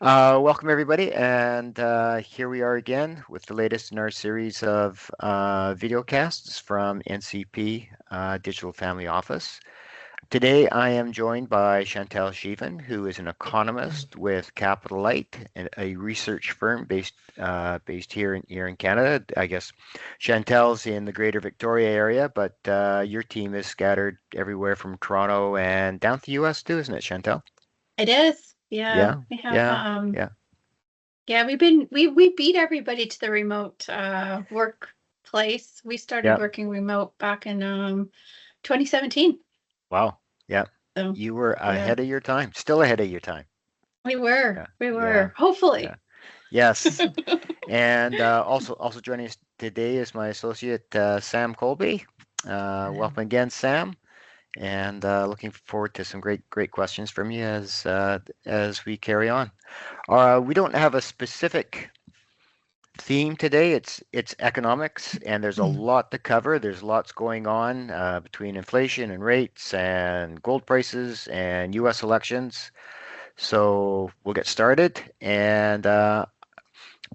Welcome everybody, and here we are again with the latest in our series of videocasts from NCP Digital Family Office. Today I am joined by Chantelle Schieven, who is an economist with Capital Light, a research firm based here in Canada. I guess Chantelle's in the Greater Victoria area, but your team is scattered everywhere from Toronto and down to the US too, isn't it, Chantelle? It is. Yeah. Yeah, We have yeah, yeah. yeah, we beat everybody to the remote workplace. We started Yeah. working remote back in 2017. Wow. Yeah. So You were yeah, ahead of your time, still ahead of your time. we were. Yeah. We Yeah. were. Yeah. Hopefully. Yes. And also joining us today is my associate Sam Colby. Welcome again, Sam. And looking forward to some great questions from you as we carry on. We don't have a specific theme today. It's economics, and there's a lot to cover. There's lots going on between inflation and rates and gold prices and U.S. elections. So we'll get started. And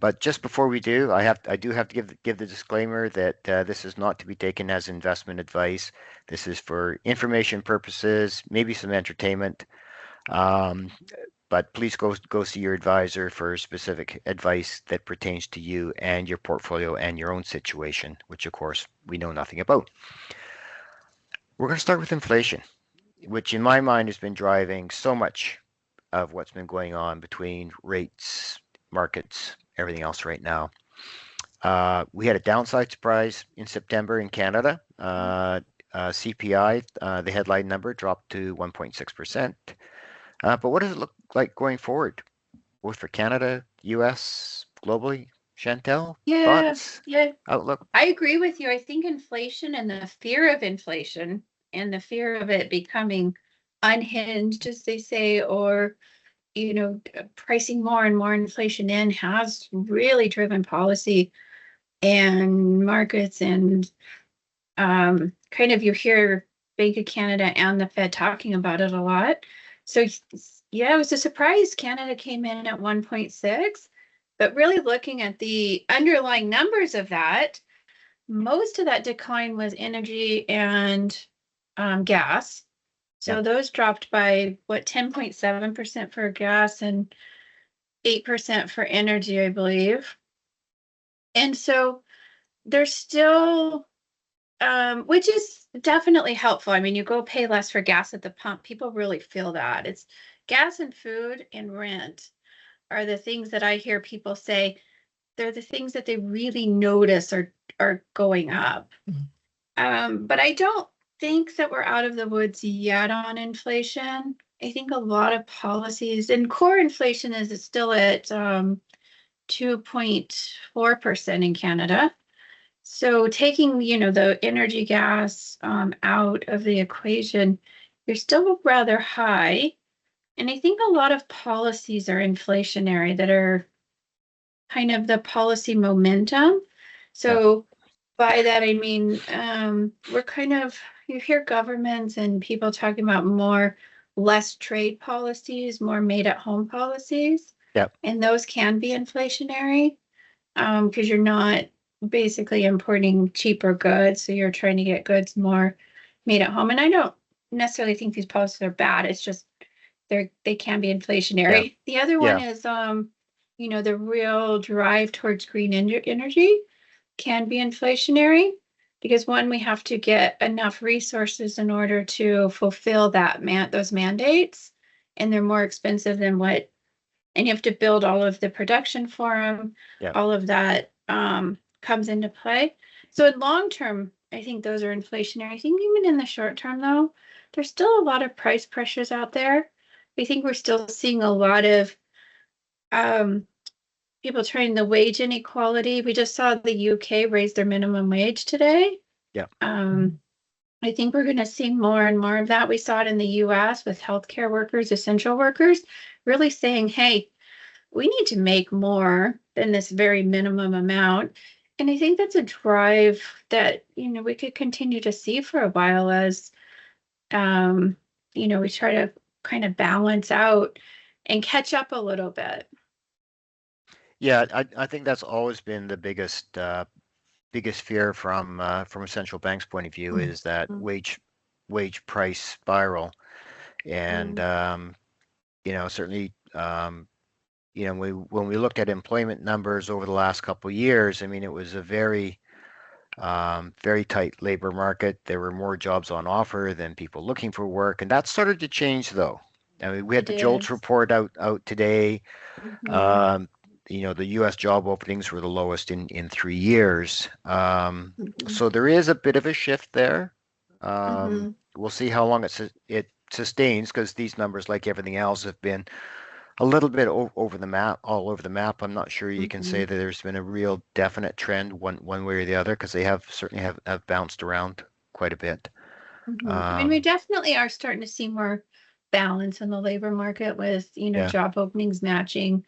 but just before we do, I do have to give the disclaimer that this is not to be taken as investment advice. This is for information purposes, maybe some entertainment. Um, but please go see your advisor for specific advice that pertains to you and your portfolio and your own situation, which of course we know nothing about. We're going to start with inflation, which in my mind has been driving so much of what's been going on between rates, markets, everything else right now. We had a downside surprise in September in Canada. CPI, the headline number, dropped to 1.6%. But what does it look like going forward, both for Canada, US, globally? Chantelle, Yeah, thoughts, yeah. outlook? I agree with you. I think inflation and the fear of inflation and the fear of it becoming unhinged, as they say, or pricing more and more inflation in has really driven policy and markets and kind of you hear Bank of Canada and the Fed talking about it a lot. So yeah, it was a surprise Canada came in at 1.6, but really looking at the underlying numbers of that, most of that decline was energy and gas. Yeah, So those dropped by what 10.7% for gas and 8% for energy, I believe. And so there's still which is definitely helpful. I mean, you go pay less for gas at the pump. People really feel that. It's gas and food and rent are the things that I hear people say they're the things that they really notice are going up. But I don't think that we're out of the woods yet on inflation. I think a lot of policies and core inflation is still at 2.4% in Canada. So taking, the energy gas out of the equation, you're still rather high. And I think a lot of policies are inflationary that are kind of the policy momentum. yeah, So by that, I mean, we're kind of, you hear governments and people talking about less trade policies, more made at home policies. yeah, And those can be inflationary because you're not basically importing cheaper goods. So you're trying to get goods more made at home. And I don't necessarily think these policies are bad. It's just they can be yeah, inflationary. The other one yeah, is the real drive towards green energy can be inflationary because one, we have to get enough resources in order to fulfill those mandates, and they're more expensive than what, and you have to build all of the production for them. yeah, All of that comes into play. So in long term, I think those are inflationary. I think even in the short term, though, there's still a lot of price pressures out there. I think we're still seeing a lot of um, people trying the wage inequality. We just saw the UK raise their minimum wage today. yeah, I think we're going to see more and more of that. We saw it in the US with healthcare workers, essential workers, really saying, hey, we need to make more than this very minimum amount. And I think that's a drive that, we could continue to see for a while as, we try to kind of balance out and catch up a little bit. Yeah, I think that's always been the biggest fear from a central bank's point of view is that wage price spiral. And certainly when we looked at employment numbers over the last couple of years, I mean, it was a very tight labor market. There were more jobs on offer than people looking for work, and that started to change, though. I mean, we had It the JOLTS is. report out today. Mhm. Um, the U.S. job openings were the lowest in 3 years. Mhm. So there is a bit of a shift there. Mhm. We'll see how long it sustains, because these numbers, like everything else, have been a little bit over the map, all over the map. I'm not sure you can say Mhm. that there's been a real definite trend one way or the other, because they have certainly have bounced around quite a bit. Mhm. I mean, we Um, definitely are starting to see more balance in the labor market with, yeah, job openings matching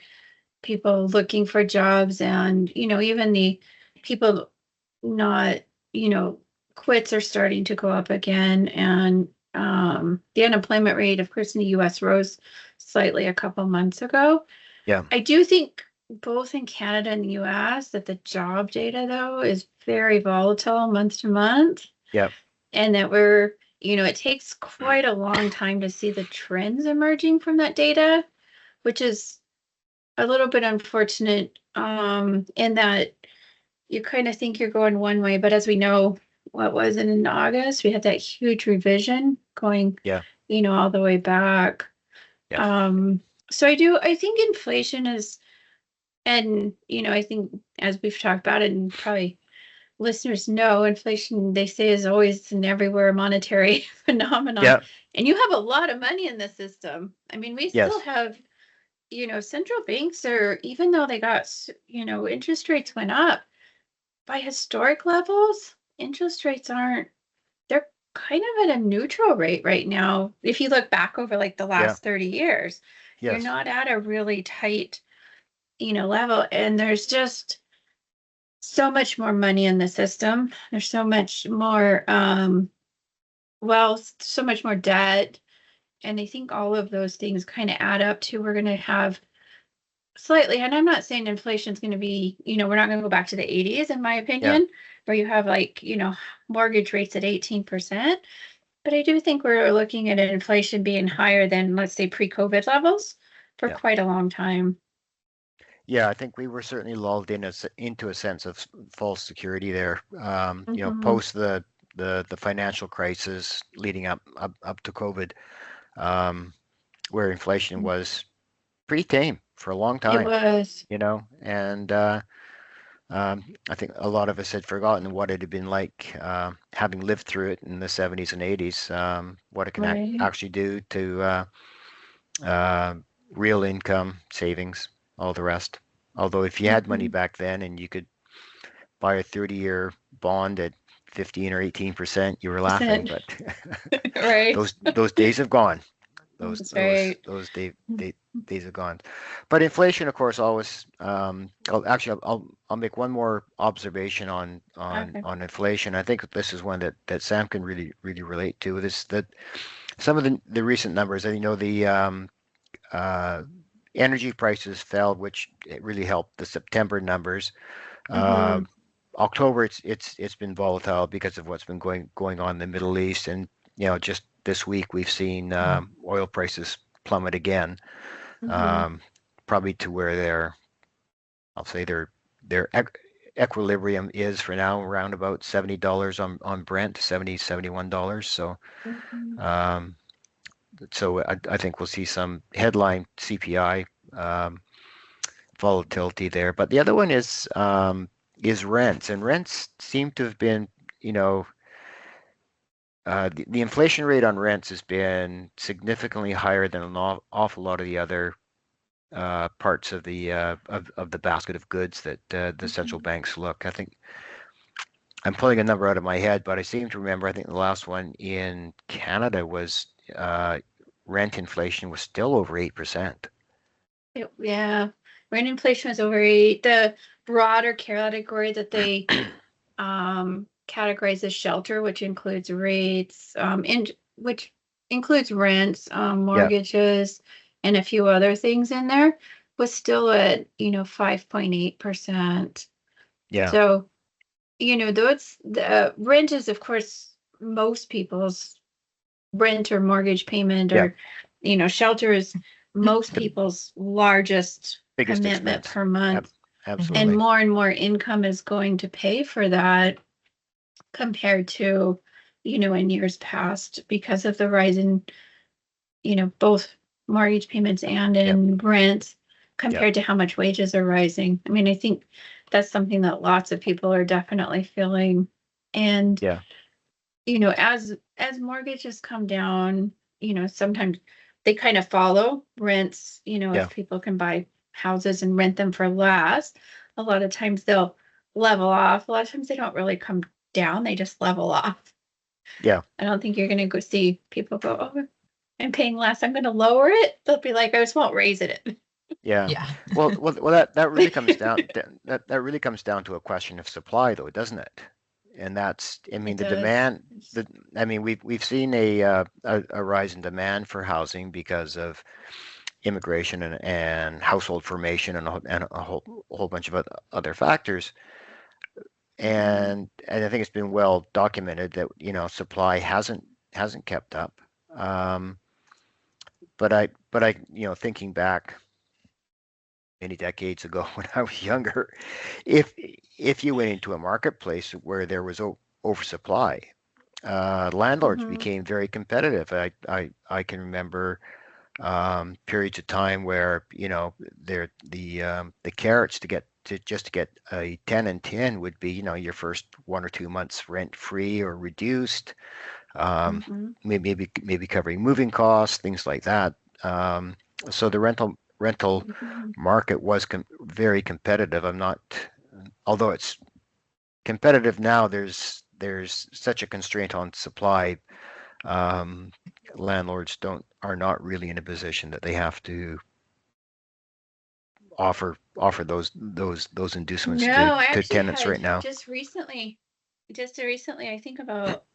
people looking for jobs, and, even the people not, quits are starting to go up again. And the unemployment rate, of course, in the US rose slightly a couple months ago. yeah, I do think both in Canada and the US that the job data, though, is very volatile month to month, yeah, and that it takes quite a long time to see the trends emerging from that data, which is a little bit unfortunate, in that you kind of think you're going one way, but as we know, what was it in August? We had that huge revision going, yeah, all the way back. yeah, Um, so I think inflation is, and, I think as we've talked about it, and probably listeners know, inflation, they say, is always and everywhere monetary phenomenon. yeah, And you have a lot of money in the system. I mean, we still yes, have, central banks are, even though they got, interest rates went up by historic levels, interest rates aren't, they're kind of at a neutral rate right now. If you look back over like the yeah, last 30 years, you're yes, not at a really tight, level. And there's just so much more money in the system. There's so much more wealth, so much more debt. And I think all of those things kind of add up to, we're going to have slightly, and I'm not saying inflation is going to be, we're not going to go back to the 80s, in my yeah, opinion, where you have like, mortgage rates at 18%. But I do think we're looking at inflation being higher than, let's say, pre-COVID levels for yeah. quite a long time. Yeah, I think we were certainly lulled into a sense of false security there. Hmm. Post the financial crisis leading up to COVID, um, where inflation was pretty tame for a long It time, was. and I think a lot of us had forgotten what it had been like having lived through it in the 70s and 80s, what it can Right. actually do to uh, real income, savings, all the rest. Although if you had money Hmm. back then and you could buy a 30-year bond at 15 or 18%, you were laughing. Percent. But Right. those days have gone. Those That's those right. those days have gone. But inflation, of course, always. I'll make one more observation Okay. on inflation. I think this is one that Sam can really relate to. Is that some of the recent numbers, and the uh, energy prices fell, which it really helped the September numbers. Uh, Hmm. October, it's been volatile because of what's been going on in the Middle East, and just this week we've seen oil prices plummet again, Hmm. um, probably to where I'll say their equilibrium is for now, around about $70 on Brent, 70 $71. Hmm. Um, so I think we'll see some headline CPI volatility there. But the other one is rents, and rents seem to have been, you know, the inflation rate on rents has been significantly higher than an awful lot of the other parts of the basket of goods that the central Hmm. banks look. I think I'm pulling a number out of my head, but I seem to remember, I think the last one in Canada was rent inflation was still over 8%. Yeah. Rent inflation was over eight. The broader category that they categorize as shelter, which includes rates, which includes rents, Yeah, mortgages. and a few other things in there, was still at, 5.8%. Yeah. So, though the rent is, of course, most people's rent or mortgage payment, or, shelter is most people's largest Biggest commitment expense. per month. Absolutely. And more income is going to pay for that compared to, in years past, because of the rise in, both mortgage payments and in rent, compared to how much wages are rising. I mean, I think that's something that lots of people are definitely feeling. And, as mortgages come down, sometimes they kind of follow rents. If people can buy houses and rent them for less, a lot of times they'll level off. A lot of times they don't really come down, they just level off. Yeah. I don't think you're going to go see people go, oh, I'm paying less, I'm going to lower it. They'll be like, I just won't raise it. Yeah. Yeah. Well, that really comes down that really comes down to a question of supply, though, doesn't it? And that's, I mean, the demand. We've seen a rise in demand for housing because of immigration and household formation and a whole bunch of other factors. And I think it's been well documented that supply hasn't kept up. But I thinking back many decades ago when I was younger, if you went into a marketplace where there was oversupply, landlords became very competitive. I can remember periods of time where the carrots to get a tenant in would be your first 1 or 2 months rent free or reduced, maybe covering moving costs, things like that. So the rental market was very competitive. Although it's competitive now, there's such a constraint on supply. Landlords are not really in a position that they have to offer those inducements to tenants right now. Just recently, I think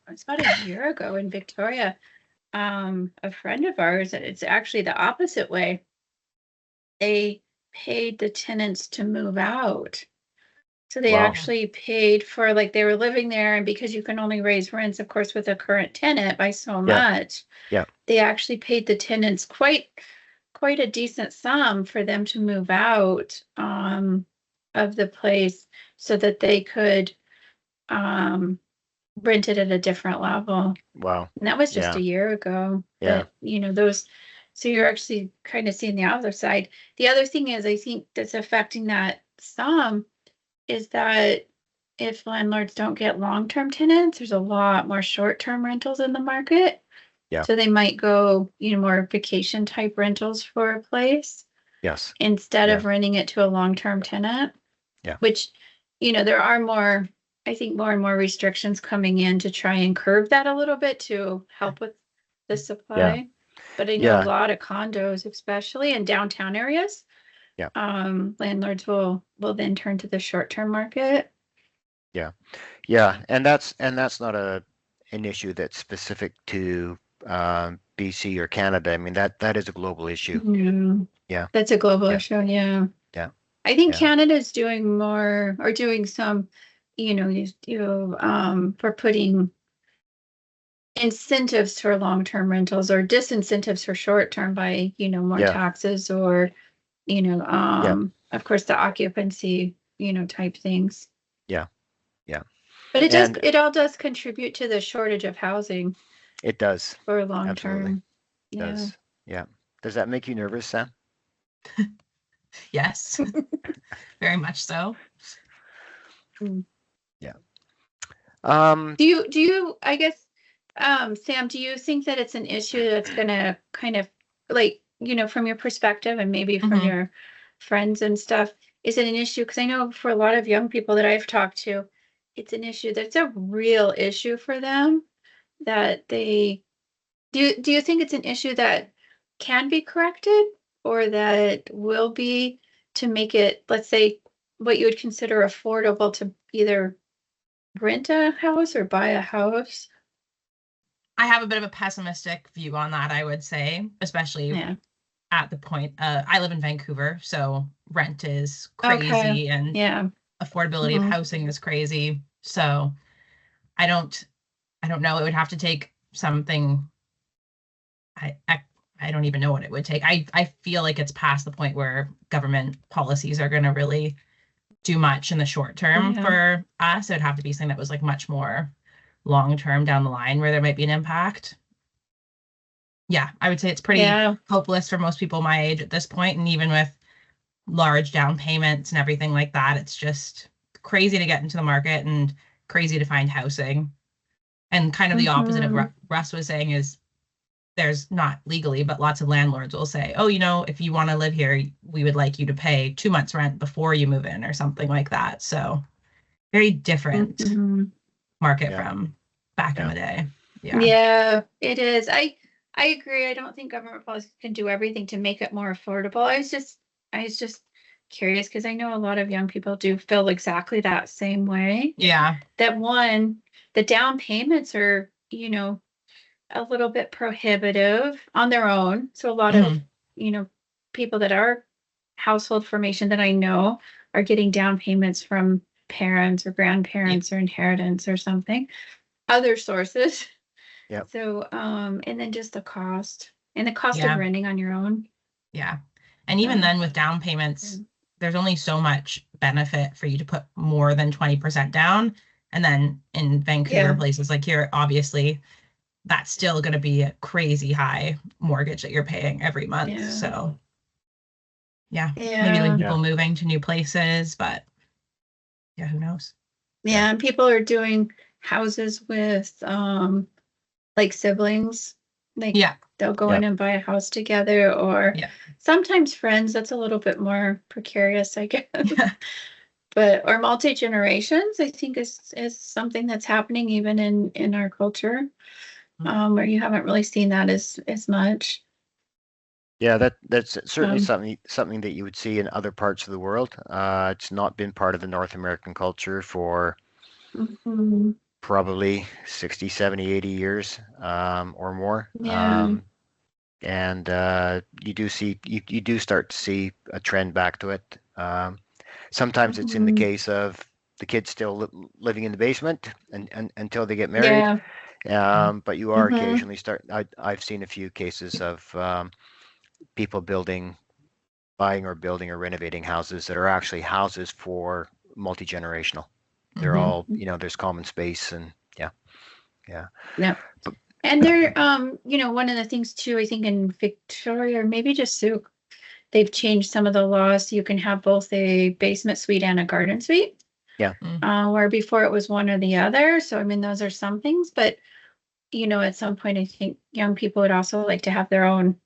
it's about a year ago in Victoria, a friend of ours, it's actually the opposite way. They paid the tenants to move out. So they actually paid for, like, they were living there, and because you can only raise rents, of course, with a current tenant by so much, they actually paid the tenants quite a decent sum for them to move out of the place so that they could rent it at a different level. Wow. And that was just a year ago. Yeah. But, so you're actually kind of seeing the other side. The other thing is, I think that's affecting that some is that if landlords don't get long-term tenants, there's a lot more short-term rentals in the market. Yeah. So they might go, more vacation type rentals for a place. Yes. Instead of renting it to a long-term tenant. Yeah. Which, there are more and more restrictions coming in to try and curb that a little bit to help with the supply. Yeah. But I know a lot of condos, especially in downtown areas, landlords will then turn to the short-term market. Yeah, and that's not an issue that's specific to BC or Canada. I mean, that is a global issue. Yeah, that's a global issue. Yeah. I think Canada's doing more, or doing some, for putting incentives for long-term rentals or disincentives for short-term by, more taxes or, of course, the occupancy, type things. Yeah. But it all does contribute to the shortage of housing. It does. For long Absolutely. term. It does. Yeah. Does that make you nervous, Sam? Yes. Very much so. Yeah. Do you, I guess, Sam, do you think that it's an issue that's gonna kind of, like, from your perspective and maybe from your friends and stuff, is it an issue? Because I know for a lot of young people that I've talked to, it's an issue that's a real issue for them, that they do you think it's an issue that can be corrected, or that will be, to make it, let's say, what you would consider affordable to either rent a house or buy a house? I have a bit of a pessimistic view on that, I would say, especially at the point. I live in Vancouver, so rent is Okay. crazy and Yeah. affordability of Mhm. housing is crazy. So I don't know. It would have to take something. I don't even know what it would take. I feel like it's past the point where government policies are going to really do much in the short term Yeah. for us. It would have to be something that was like much more long term down the line where there might be an impact. Yeah, I would say it's pretty Yeah. hopeless for most people my age at this point, and even with large down payments and everything like that, it's just crazy to get into the market and crazy to find housing. And kind of the opposite of Mhm. Russ was saying is there's not legally, but lots of landlords will say, oh, if you want to live here, we would like you to pay 2 months rent before you move in or something like that. So very different Mhm. market Yeah. from back in Yeah. the day. Yeah. Yeah, it is. I agree. I don't think government policy can do everything to make it more affordable. I was just curious because I know a lot of young people do feel exactly that same way. Yeah. That one, the down payments are, a little bit prohibitive on their own. So a lot of, Mhm. People that are household formation that I know are getting down payments from parents or grandparents or inheritance or something, other sources. Yep. So, and then just the cost and the cost of Yeah. renting on your own. Yeah. And even So, then with down payments, there's only so much benefit for you to put more than 20% down. And then in Vancouver, yeah, places like here, obviously, that's still going to be a crazy high mortgage that you're paying every month. yeah, So yeah, maybe like yeah, people Yeah. moving to new places, but yeah, who knows? yeah. And people are doing houses with, like siblings, like Yeah. they'll go Yeah. in and buy a house together, or Yeah. sometimes friends. That's a little bit more precarious, I guess. But or multi generations, I think is something that's happening even in our culture, where you haven't really seen that as much. Yeah, that's certainly Um, something that you would see in other parts of the world. It's not been part of the North American culture for mhm. probably 60, 70, 80 years or more. Yeah. And you do start to see a trend back to it. Sometimes it's in the Mhm. case of the kids still living in the basement and until they get married. Yeah. But you are Hmm. occasionally I've seen a few cases of people buying or building or renovating houses that are actually houses for multi-generational. They're Mhm. all, there's common space and yeah, yeah. Yeah. But And they're, one of the things too, I think in Victoria, or maybe just Souk, they've changed some of the laws so you can have both a basement suite and a garden suite. yeah, Where before it was one or the other. So I mean, those are some things, but at some point, I think young people would also like to have their own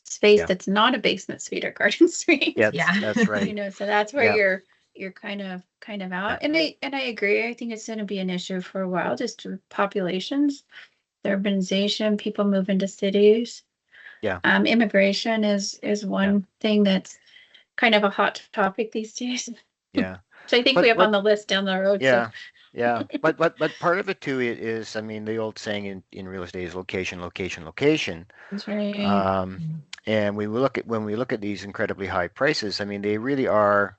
space yeah, that's not a basement suite or garden suite. yeah, Yeah. that's right. So that's where Yeah, you're kind of yeah, out. And I agree. I think it's going to be an issue for a while, just with populations, the urbanization, people move into cities. yeah, Immigration is yeah, one thing that's kind of a hot topic these days. yeah. So I think we have on But the list down the road. So yeah, yeah. But part of it too is, I mean, the old saying in real estate is location, location, location. that's right. Um, and when we look at these incredibly high prices, I mean, they really are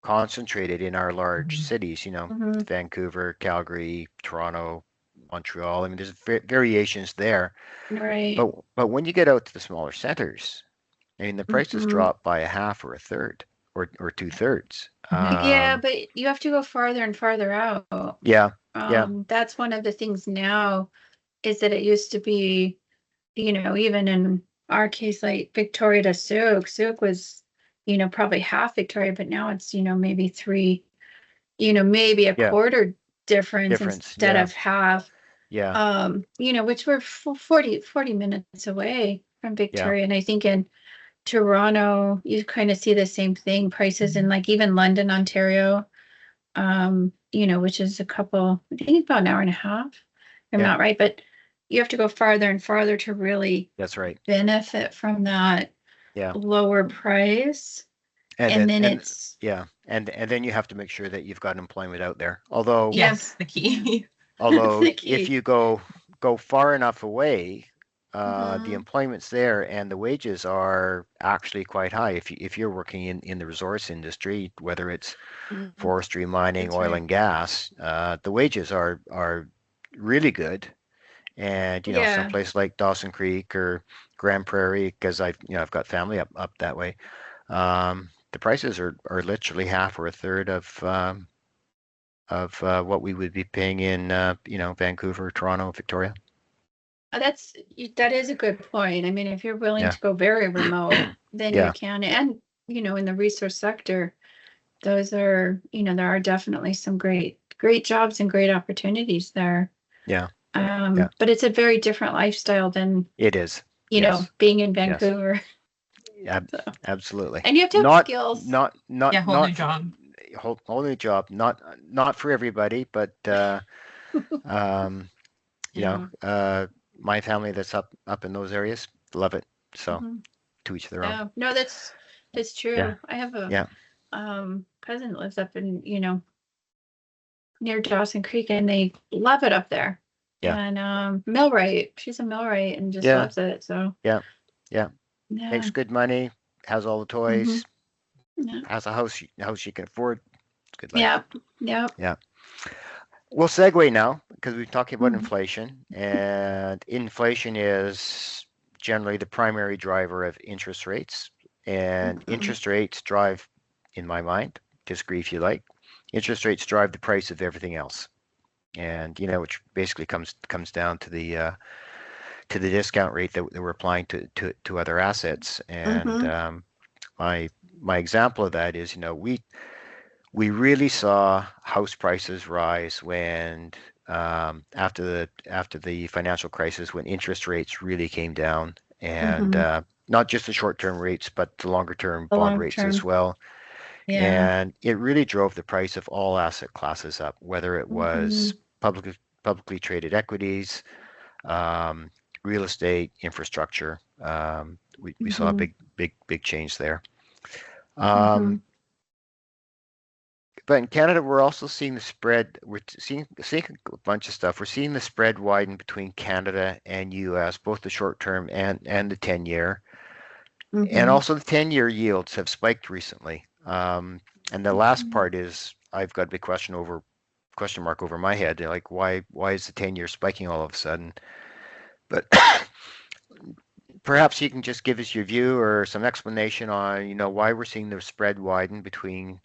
concentrated in our large Mhm. cities, Mhm. Vancouver, Calgary, Toronto, Montreal. I mean, there's variations there. Right. But when you get out to the smaller centers, I mean, the prices Mhm. drop by a half or a third or two-thirds. Yeah, but you have to go farther and farther out. Yeah, yeah, That's one of the things now is that it used to be, even in our case, like Victoria to Souk. Souk was, probably half Victoria, but now it's, maybe three, maybe a yeah. quarter difference Difference. instead Yeah, of half. yeah, Which were 40 minutes away from yeah, Victoria. And I think in Toronto, you kind of see the same thing, prices in like even London, Ontario, which is I think about an hour and a half. I'm yeah. not right, but you have to go farther and farther to really That's right. benefit from that Yeah, lower price. and And then then and it's, yeah, and then you have to make sure that you've got employment out there. Although yeah, Yes, the key. that's although the if key. you go far enough away, the employment's there and the wages are actually quite high. If you're working in the resource industry, whether it's forestry, mining, That's oil right. and gas, the wages are really good. And some Yeah. place like Dawson Creek or Grand Prairie, because I've got family up that way. The prices are literally half or a third of what we would be paying in Vancouver, Toronto, Victoria. That is a good point. I mean, if you're willing Yeah. to go very remote, then Yeah. you can. And, in the resource sector, those are, there are definitely some great jobs and great opportunities there. Yeah. But it's a very different lifestyle than, It is. Yes. being in Vancouver. Absolutely. And you have to have skills. Not Whole new job. Whole new job. Not for everybody, but my family that's up in those areas love it. So to each their own. Yeah. No, that's true. Yeah. I have a cousin that lives up in, near Dawson Creek, and they love it up there. Yeah. And millwright, she's a millwright and just loves it. So yeah. Makes good money, has all the toys, has a house she can afford. It's good life. Yeah. We'll segue now because we're talking about inflation, and inflation is generally the primary driver of interest rates, and interest rates drive, in my mind, disagree if you like, interest rates drive the price of everything else, and which basically comes down to the discount rate that we're applying to other assets. And my example of that is, we really saw house prices rise when after the financial crisis, when interest rates really came down, and not just the short-term rates, but the longer-term bond rates as well. Yeah. And it really drove the price of all asset classes up, whether it was publicly traded equities, real estate, infrastructure. We saw a big change there. But in Canada, we're also seeing the spread. We're seeing a bunch of stuff. We're seeing the spread widen between Canada and U.S., both the short term and the 10-year. And also the 10-year yields have spiked recently. And the last part is, I've got a big question mark over my head. Like, why is the 10-year spiking all of a sudden? But perhaps you can just give us your view or some explanation on, why we're seeing the spread widen between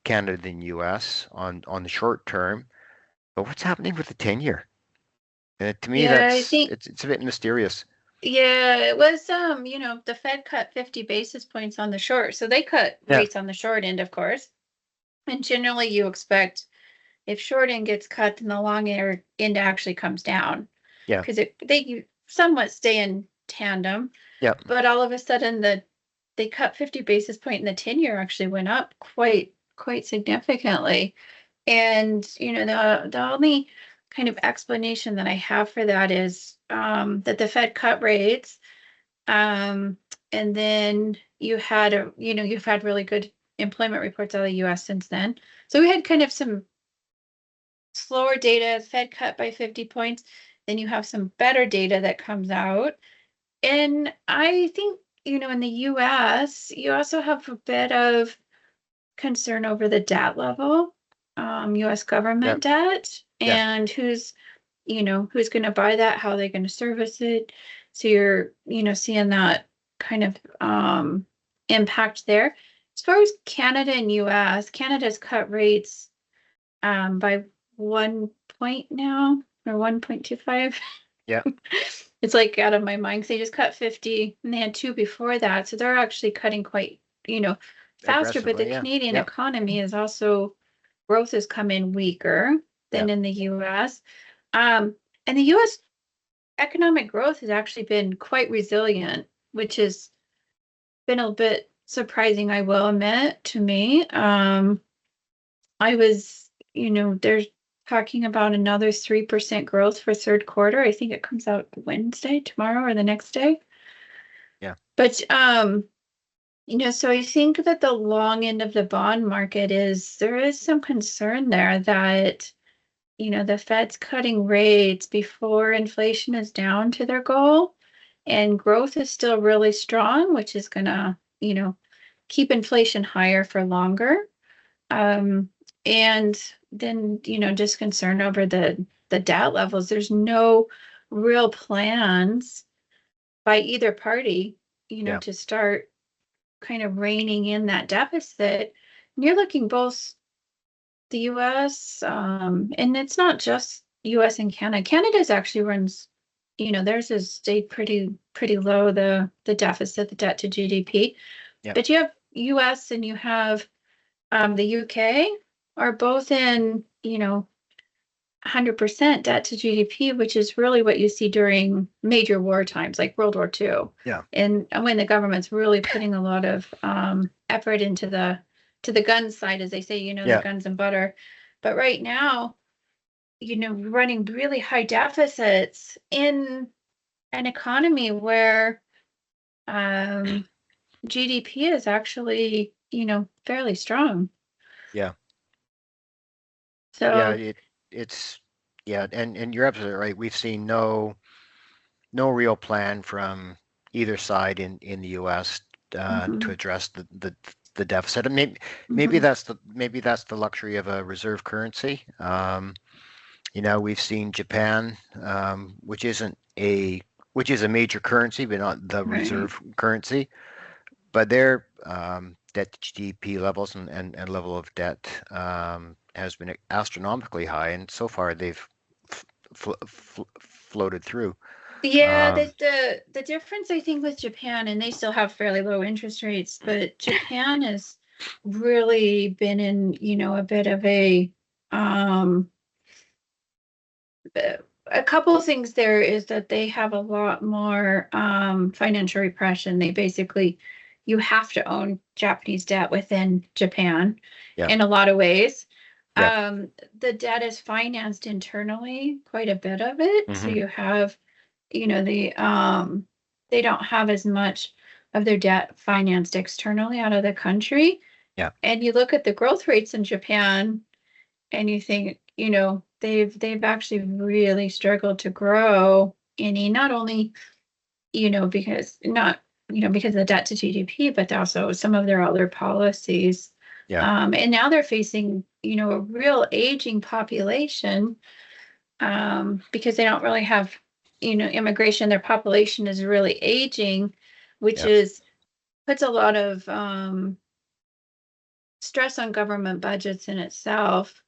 Canada and U.S. on the short term, but what's happening with the 10-year? To me, it's a bit mysterious. Yeah, it was the Fed cut 50 basis points on the short, so they cut rates on the short end, of course. And generally, you expect if short end gets cut, then the long end actually comes down. Yeah, because they somewhat stay in tandem. Yeah, but all of a sudden they cut 50 basis point, and the 10-year actually went up quite significantly. And the only kind of explanation that I have for that is that the Fed cut rates, and then you've had really good employment reports out of the U.S. since then. So we had kind of some slower data. Fed cut by 50 points. Then you have some better data that comes out. And I think, in the U.S., you also have a bit of concern over the debt level, U.S. government debt, and who's going to buy that, how they're going to service it. So you're, seeing that kind of impact there. As far as Canada and U.S., Canada's cut rates by 1 point now, or 1.25. Yeah. It's like out of my mind because they just cut 50 and they had 2 before that. So they're actually cutting quite, faster. But the Canadian economy is also, growth has come in weaker than in the U.S. And the U.S. economic growth has actually been quite resilient, which has been a bit surprising, I will admit, to me. I was, they're talking about another 3% growth for third quarter. I think it comes out Wednesday, tomorrow, or the next day. Yeah. But, so I think that the long end of the bond market there is some concern there that, the Fed's cutting rates before inflation is down to their goal. and growth is still really strong, which is gonna, keep inflation higher for longer. And then, just concerned over the debt levels. There's no real plans by either party, Yeah. to start kind of reining in that deficit. And you're looking both the US, and it's not just US and Canada. Canada's actually runs, theirs has stayed pretty low, the deficit, the debt to GDP. Yeah. But you have US and you have the UK are both in, 100% debt to GDP, which is really what you see during major war times like World War II. Yeah. And when the government's really putting a lot of effort into the gun side, as they say, Yeah. the guns and butter. But right now, running really high deficits in an economy where GDP is actually, fairly strong. Yeah. So Yeah, it's yeah, and you're absolutely right. We've seen no real plan from either side in the U.S. To address the deficit. And maybe that's the luxury of a reserve currency. We've seen Japan, which is a major currency, but not the Right. reserve currency. But their debt to GDP levels and level of debt has been astronomically high, and so far they've floated through. Yeah, Um, the difference I think with Japan, and they still have fairly low interest rates, but Japan has really been in, a bit of um a couple of things there is that they have a lot more financial repression. They basically, you have to own Japanese debt within Japan Yeah. in a lot of ways. Yeah. The debt is financed internally, quite a bit of it. So you have, they don't have as much of their debt financed externally out of the country. Yeah. And you look at the growth rates in Japan and you think, they've actually really struggled to grow any, not only, because not, because of the debt to GDP, but also some of their other policies. Yeah. And now they're facing, a real aging population, because they don't really have, immigration. Their population is really aging, which Yeah. puts a lot of stress on government budgets in itself.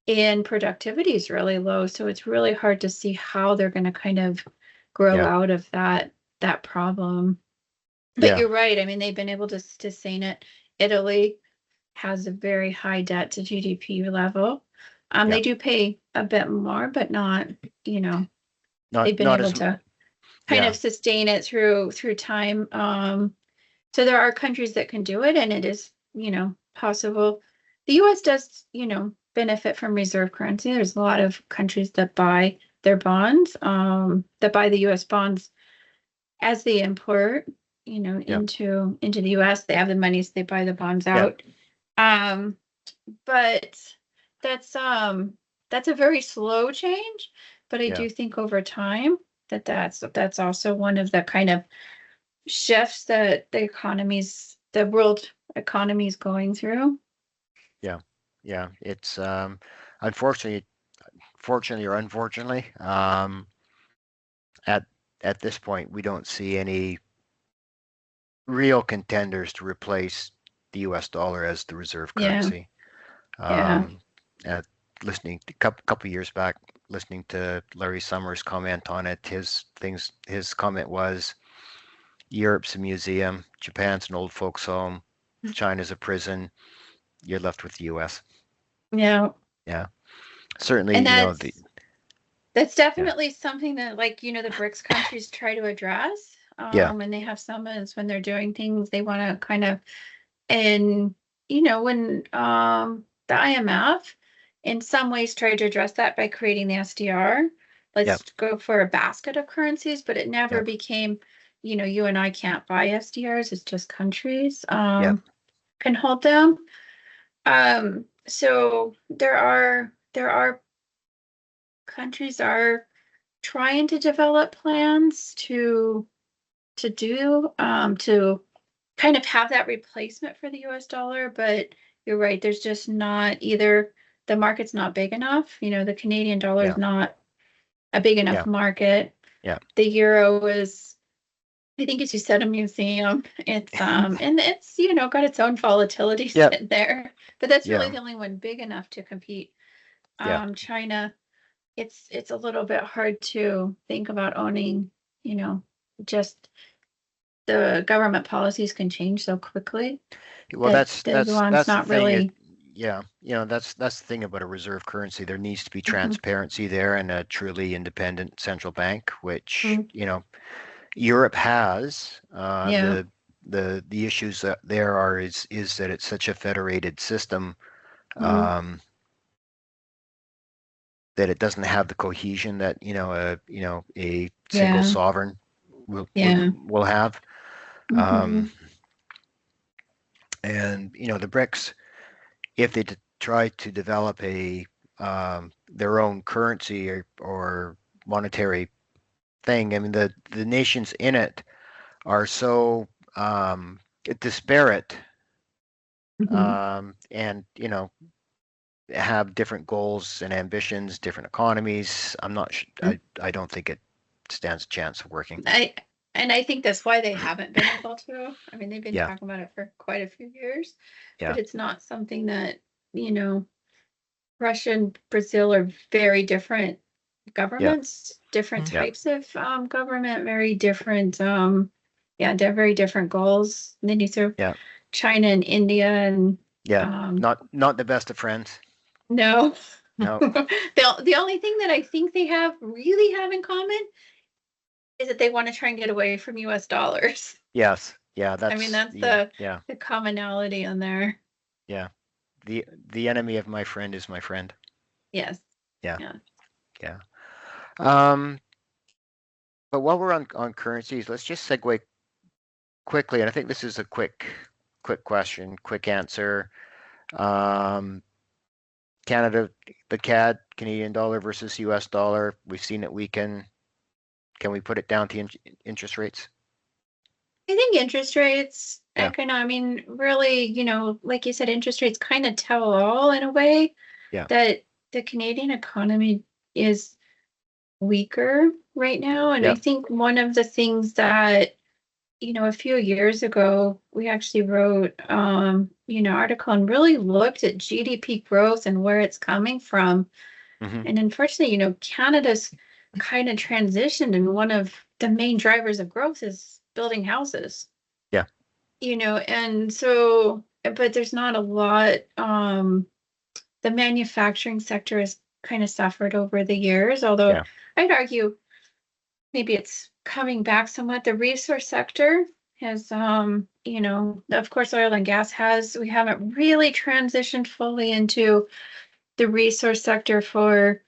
And productivity is really low, so it's really hard to see how they're going to kind of grow Yeah. out of that problem. But Yeah. you're right. I mean, they've been able to sustain it. Italy has a very high debt to GDP level. They do pay a bit more, but not, they've been Not able as to kind of sustain it through time. So there are countries that can do it, and it is, possible. The US does, benefit from reserve currency. There's a lot of countries that buy their bonds, that buy the US bonds as they import, into the US. They have the money, so they buy the bonds out. But that's a very slow change. But I do think over time that's also one of the kind of shifts that the world economy is going through. Yeah, it's unfortunately, fortunately or unfortunately, at this point we don't see any real contenders to replace the U.S. dollar as the reserve currency. Listening a couple years back, listening to Larry Summers comment on it, his comment was, Europe's a museum, Japan's an old folks home, China's a prison, you're left with the U.S. Yeah. Certainly, and that's definitely something that, like, the BRICS countries try to address. When they have summits, when they're doing things, they want to kind of, and when the IMF in some ways tried to address that by creating the SDR. Let's go for a basket of currencies, but it never became, you and I can't buy SDRs. It's just countries can hold them. So there are countries are trying to develop plans to to do to kind of have that replacement for the US dollar, but you're right, there's just not either the market's not big enough. The Canadian dollar is not a big enough market. Yeah. The euro is, I think, as you said, a museum. It's and it's got its own volatility sitting there, but that's really the only one big enough to compete. China, it's a little bit hard to think about owning. Just the government policies can change so quickly. Well, that's the yuan's not really. That's the thing about a reserve currency. There needs to be transparency there and a truly independent central bank, which Europe has. The issues that there are is that it's such a federated system that it doesn't have the cohesion that a single sovereign will have. And the BRICS, if they try to develop their own currency or monetary thing, I mean the nations in it are so disparate, and have different goals and ambitions, different economies. I'm not sure. I don't think it stands a chance of working. I think that's why they haven't been able to. I mean, they've been talking about it for quite a few years, but it's not something that, Russia and Brazil are very different governments, different types of government, very different, they're very different goals. And then you throw China and India and not the best of friends. No. No. The only thing that I think they really have in common is that they want to try and get away from US dollars. Yes. Yeah. That's the commonality on there. Yeah. The enemy of my friend is my friend. Yes. Yeah. But while we're on currencies, let's just segue quickly, and I think this is a quick question, quick answer. Canada, the CAD, Canadian dollar versus US dollar, we've seen it weaken. Can we put it down to interest rates? I think interest rates, I mean, really, like you said, interest rates kind of tell all in a way that the Canadian economy is weaker right now. And I think one of the things that, a few years ago, we actually wrote, article and really looked at GDP growth and where it's coming from. And unfortunately, Canada's kind of transitioned, and one of the main drivers of growth is building houses. Yeah. And so, but there's not a lot. The manufacturing sector has kind of suffered over the years, although I'd argue maybe it's coming back somewhat. The resource sector has, of course, oil and gas we haven't really transitioned fully into the resource sector for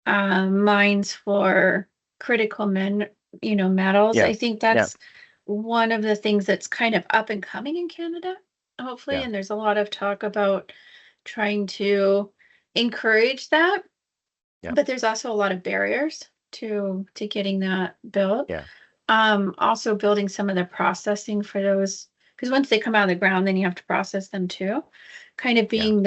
mines for critical metals. I think that's one of the things that's kind of up and coming in Canada, hopefully. And there's a lot of talk about trying to encourage that. But there's also a lot of barriers to getting that built. Also building some of the processing for those, because once they come out of the ground, then you have to process them too. Kind of being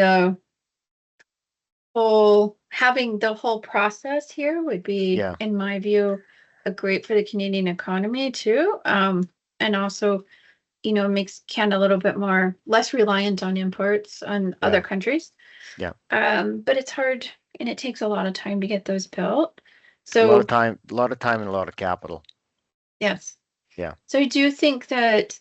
having the whole process here would be, in my view, a great for the Canadian economy too. And also, makes Canada a little bit less reliant on imports on other countries. But it's hard, and it takes a lot of time to get those built. So a lot of time and a lot of capital. Yes. Yeah. So I do think that,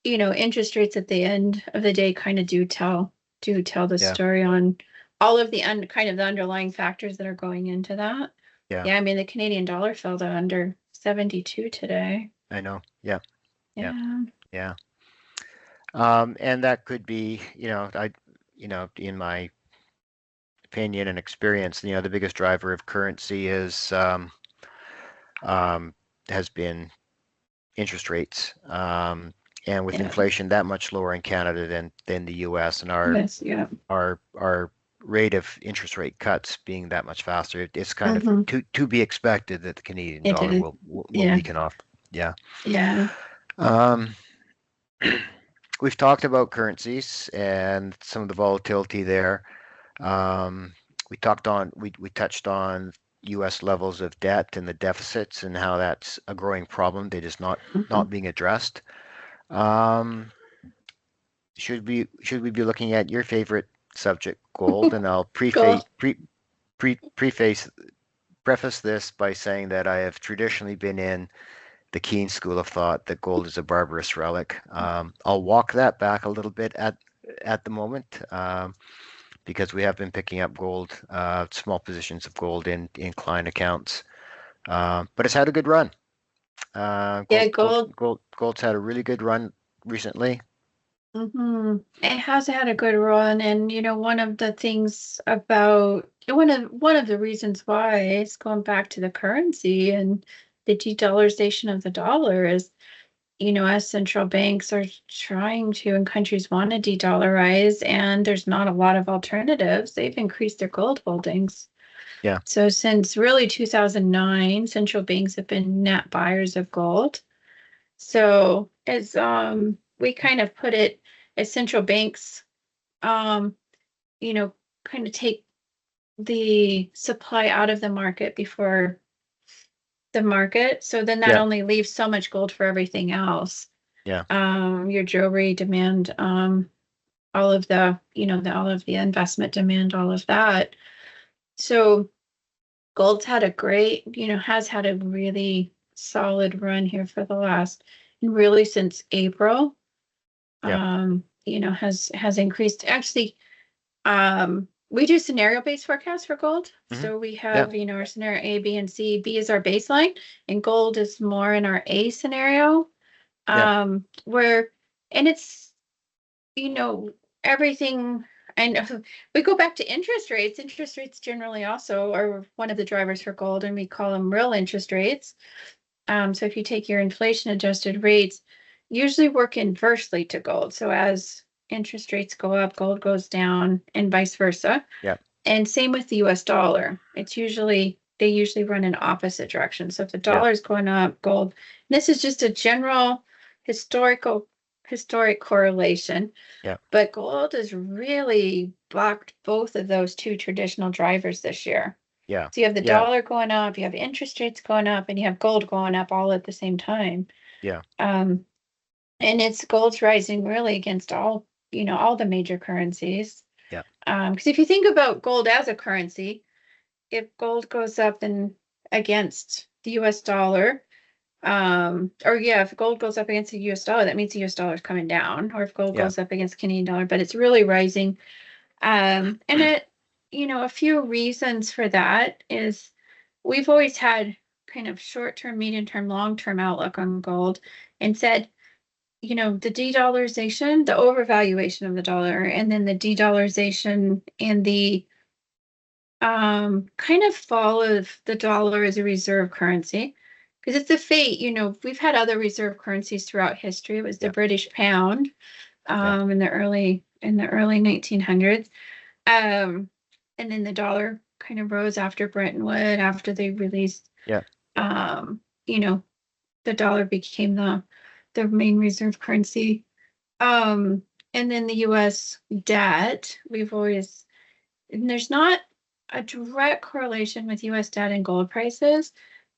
interest rates at the end of the day kind of do tell the story on all of the kind of the underlying factors that are going into that. Yeah. I mean, the Canadian dollar fell to under 72 today. I know. Yeah. And that could be, in my opinion and experience, the biggest driver of currency has been interest rates. And with inflation that much lower in Canada than the US, and our rate of interest rate cuts being that much faster, it's kind of to be expected that the Canadian dollar will weaken off. Yeah. Yeah. Um, we've talked about currencies and some of the volatility there. Um, we touched on U.S. levels of debt and the deficits and how that's a growing problem that is not being addressed. Um, should we be looking at your favorite subject, gold? And I'll Gold. preface preface this by saying that I have traditionally been in the Keene school of thought that gold is a barbarous relic. I'll walk that back a little bit at the moment because we have been picking up gold, small positions of gold in client accounts, but it's had a good run. Yeah, gold. Gold's had a really good run recently. It has had a good run, and one of the things about one of the reasons why it's going back to the currency and the de-dollarization of the dollar is, as central banks are trying to, and countries want to de-dollarize, and there's not a lot of alternatives, they've increased their gold holdings. Yeah. So since really 2009, central banks have been net buyers of gold. So as we kind of put it, as central banks, um, kind of take the supply out of the market before the market. So then that Yeah. only leaves so much gold for everything else. Yeah. Your jewelry demand, all of the, all of the investment demand, all of that. So gold's had a great, has had a really solid run here for the last, really since April. Yeah. Has increased. Actually, we do scenario-based forecasts for gold. So we Yeah. have, our scenario A, B, and C. B is our baseline, and gold is more in our A scenario. Where, and it's, everything, and we go back to interest rates. Interest rates generally also are one of the drivers for gold, and we call them real interest rates. So if you take your inflation adjusted rates, usually work inversely to gold. So as interest rates go up, gold goes down, and vice versa. Yeah. And same with the US dollar. They usually run in opposite directions. So if the dollar is going up, gold. This is just a general historic correlation. Yeah. But gold has really bucked both of those two traditional drivers this year. Yeah. So you have the dollar going up, you have interest rates going up, and you have gold going up all at the same time. Yeah. And gold's rising really against all the major currencies. Yeah. Because if you think about gold as a currency, if gold goes up against the US dollar, if gold goes up against the US dollar, that means the US dollar is coming down. Or if gold goes up against Canadian dollar, but it's really rising. And it, a few reasons for that is we've always had kind of short-term, medium-term, long-term outlook on gold and said, the de-dollarization, the overvaluation of the dollar, and then the de-dollarization and the kind of fall of the dollar as a reserve currency. Because it's a fate, we've had other reserve currencies throughout history. It was the British pound in the early 1900s. And then the dollar kind of rose after Bretton Woods, after they released, the dollar became the main reserve currency. And then the US debt, and there's not a direct correlation with US debt and gold prices,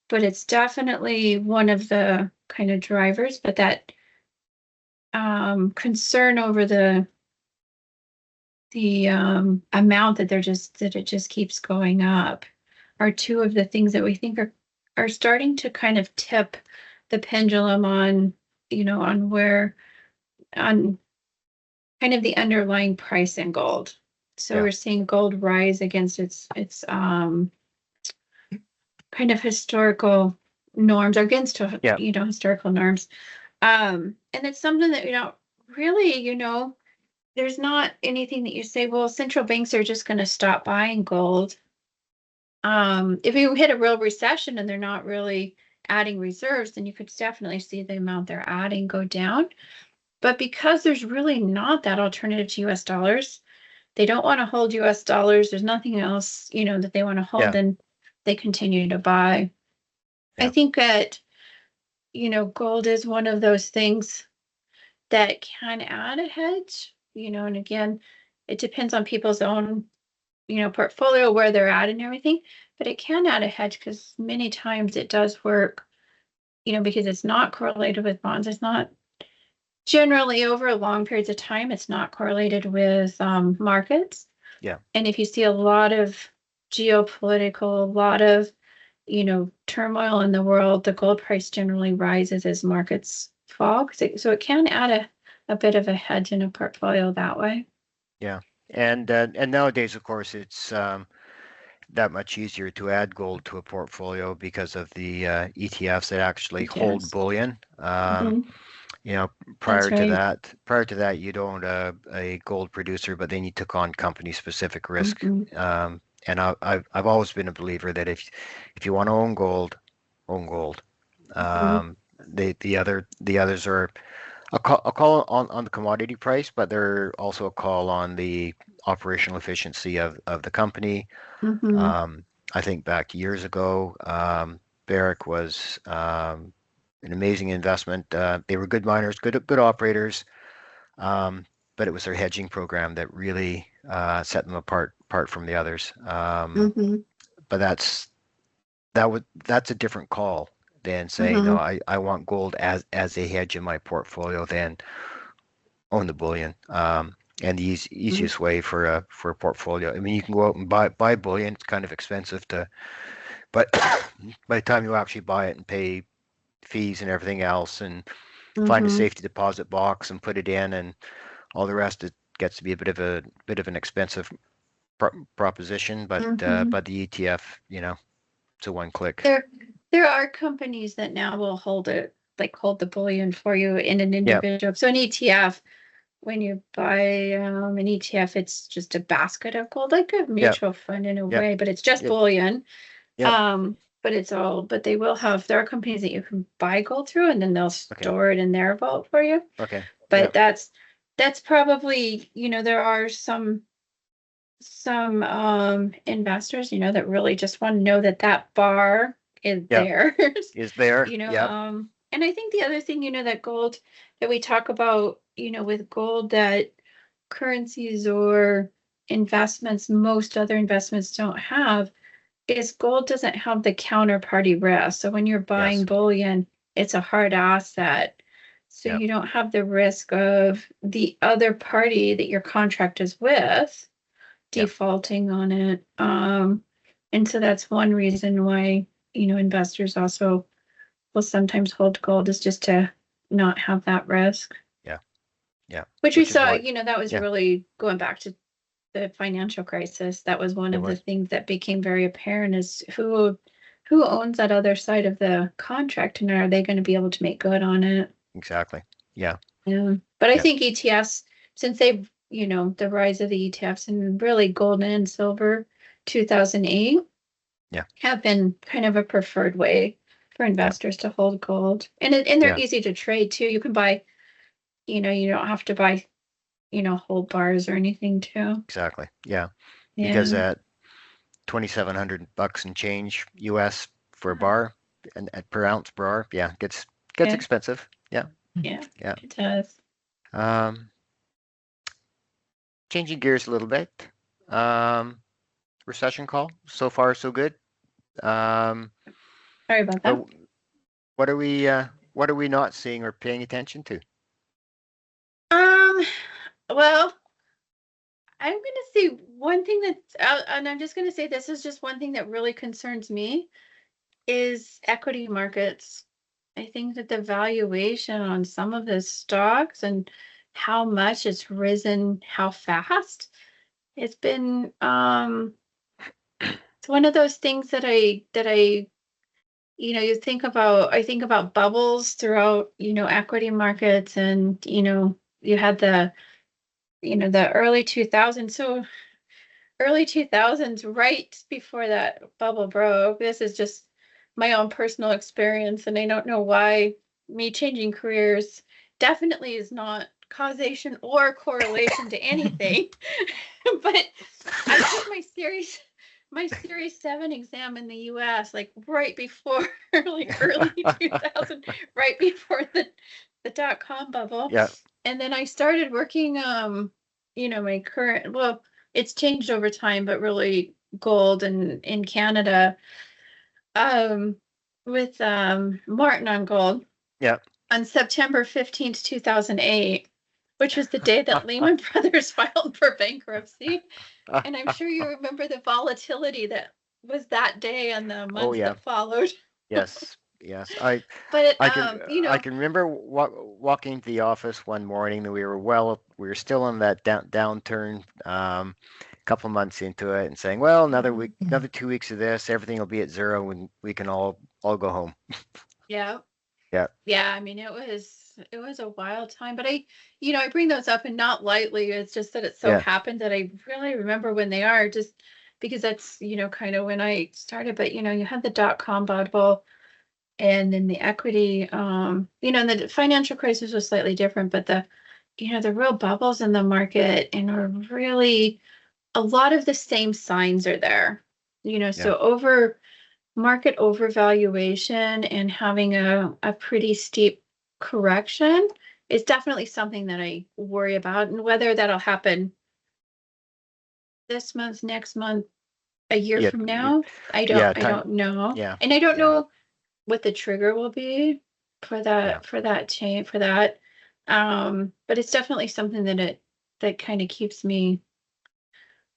but it's definitely one of the kind of drivers. But that concern over the amount that it just keeps going up are two of the things that we think are starting to kind of tip the pendulum on on kind of the underlying price in gold. So we're seeing gold rise against its kind of historical norms, or against historical norms. And it's something that really, there's not anything that you say, well, central banks are just going to stop buying gold. If you hit a real recession and they're not really adding reserves, then you could definitely see the amount they're adding go down. But because there's really not that alternative to US dollars, they don't want to hold US dollars. There's nothing else, that they want to hold, and they continue to buy. I think that, gold is one of those things that can add a hedge, and again, it depends on people's own, portfolio, where they're at and everything, but it can add a hedge because many times it does work, because it's not correlated with bonds. It's not generally over long periods of time. It's not correlated with markets. Yeah. And if you see a lot of geopolitical, a lot of, turmoil in the world, the gold price generally rises as markets fall. So it can add a bit of a hedge in a portfolio that way. Yeah. And nowadays, of course, it's that much easier to add gold to a portfolio because of the ETFs that actually hold Yes. bullion. Mhm. Prior That's right. to that, you'd own a gold producer, but then you took on company specific risk. Mhm. And I've always been a believer that if you want to own gold, own gold. Mhm. The others are a call on the commodity price, but they're also a call on the operational efficiency of the company. Mhm. I think back years ago, Barrick was an amazing investment. They were good miners, good operators, but it was their hedging program that really set them apart from the others. Mhm. But that's a different call than saying, no, Mhm. I want gold as a hedge in my portfolio, then own the bullion. And the Mhm. easiest way for a portfolio. I mean, you can go out and buy bullion. It's kind of expensive but by the time you actually buy it and pay fees and everything else, and find a Mhm. safety deposit box and put it in, and all the rest, it gets to be a bit of an expensive proposition. But Mhm. the ETF, it's a one click. There are companies that now will hold it, like hold the bullion for you in an Yeah, individual. So an ETF, when you buy an ETF, it's just a basket of gold, like a yeah, mutual fund in a yeah, way, but it's just yeah, bullion. yeah. But they will have, there are companies that you can buy gold through and then they'll Okay, store it in their vault for you. okay, yeah, But that's probably, there are some investors, that really just want to know that that bar is yeah. theirs. Is there? you know Yeah, um and I think the other thing, that gold, that we talk about, with gold, that currencies or investments, most other investments don't have, is gold doesn't have the counterparty risk. So when you're buying yes, bullion, it's a hard asset. So yeah, you don't have the risk of the other party that your contract is with yeah, defaulting on it. And so that's one reason why, investors also will sometimes hold gold, is just to not have that risk. yeah, yeah. Which we Which is saw, why, that was yeah, really going back to the financial crisis. That was one it of the was things that became very apparent, is who owns that other side of the contract, and are they going to be able to make good on it? exactly. Yeah, Yeah. But I yeah, think ETFs, since they've, the rise of the ETFs, and really gold and silver 2008 yeah, have been kind of a preferred way for yeah, investors to hold gold. And they're yeah, easy to trade too. You can buy, you don't have to buy, whole bars or anything too. exactly. Yeah, because Yeah. at $2,700 and change US for a bar and per ounce bar, yeah, gets Yeah. expensive. Yeah, Yeah. yeah. It does. Um, Changing gears a little bit. Um, Recession call. So far, so good. Um, Sorry about that. but what are we not seeing or paying attention to? Um, well, I'm going to say one thing and I'm just going to say this is just one thing that really concerns me, is equity markets. I think that the valuation on some of the stocks and how much it's risen, how fast it's been, it's one of those things that I I think about bubbles throughout, equity markets, and you had the early 2000s. So early 2000s, right before that bubble broke. This is just my own personal experience, and I don't know why me changing careers definitely is not causation or correlation to anything. But I took my Series 7 exam in the US, like right before, like early 2000, right before the dot-com bubble. Yeah. And then I started working, my current, well, it's changed over time, but really gold and in Canada, um, with Martin on gold Yeah. on September 15th, 2008, which was the day that Lehman Brothers filed for bankruptcy. And I'm sure you remember the volatility that was that day and the Oh months yeah. that followed. Yes. Yes. But I can remember walking to the office one morning that we were still in that downturn, a couple months into it, and saying, well, another week, another 2 weeks of this, everything will be at zero, and we can all go home. yeah. Yeah. Yeah, I mean, it was a wild time, but I bring those up and not lightly. It's just that it so Yeah. happened that I really remember when they are, just because that's, kind of when I started. But, you had the dot-com bubble and then the equity, and the financial crisis was slightly different, but the real bubbles in the market and are really a lot of the same signs are there, so market overvaluation and having a pretty steep correction is definitely something that I worry about. And whether that'll happen this month, next month, a year Yeah. from now, I Yeah. don't know. Yeah. And I don't Yeah. know what the trigger will be for Yeah. that change, for that. But it's definitely something that kind of keeps me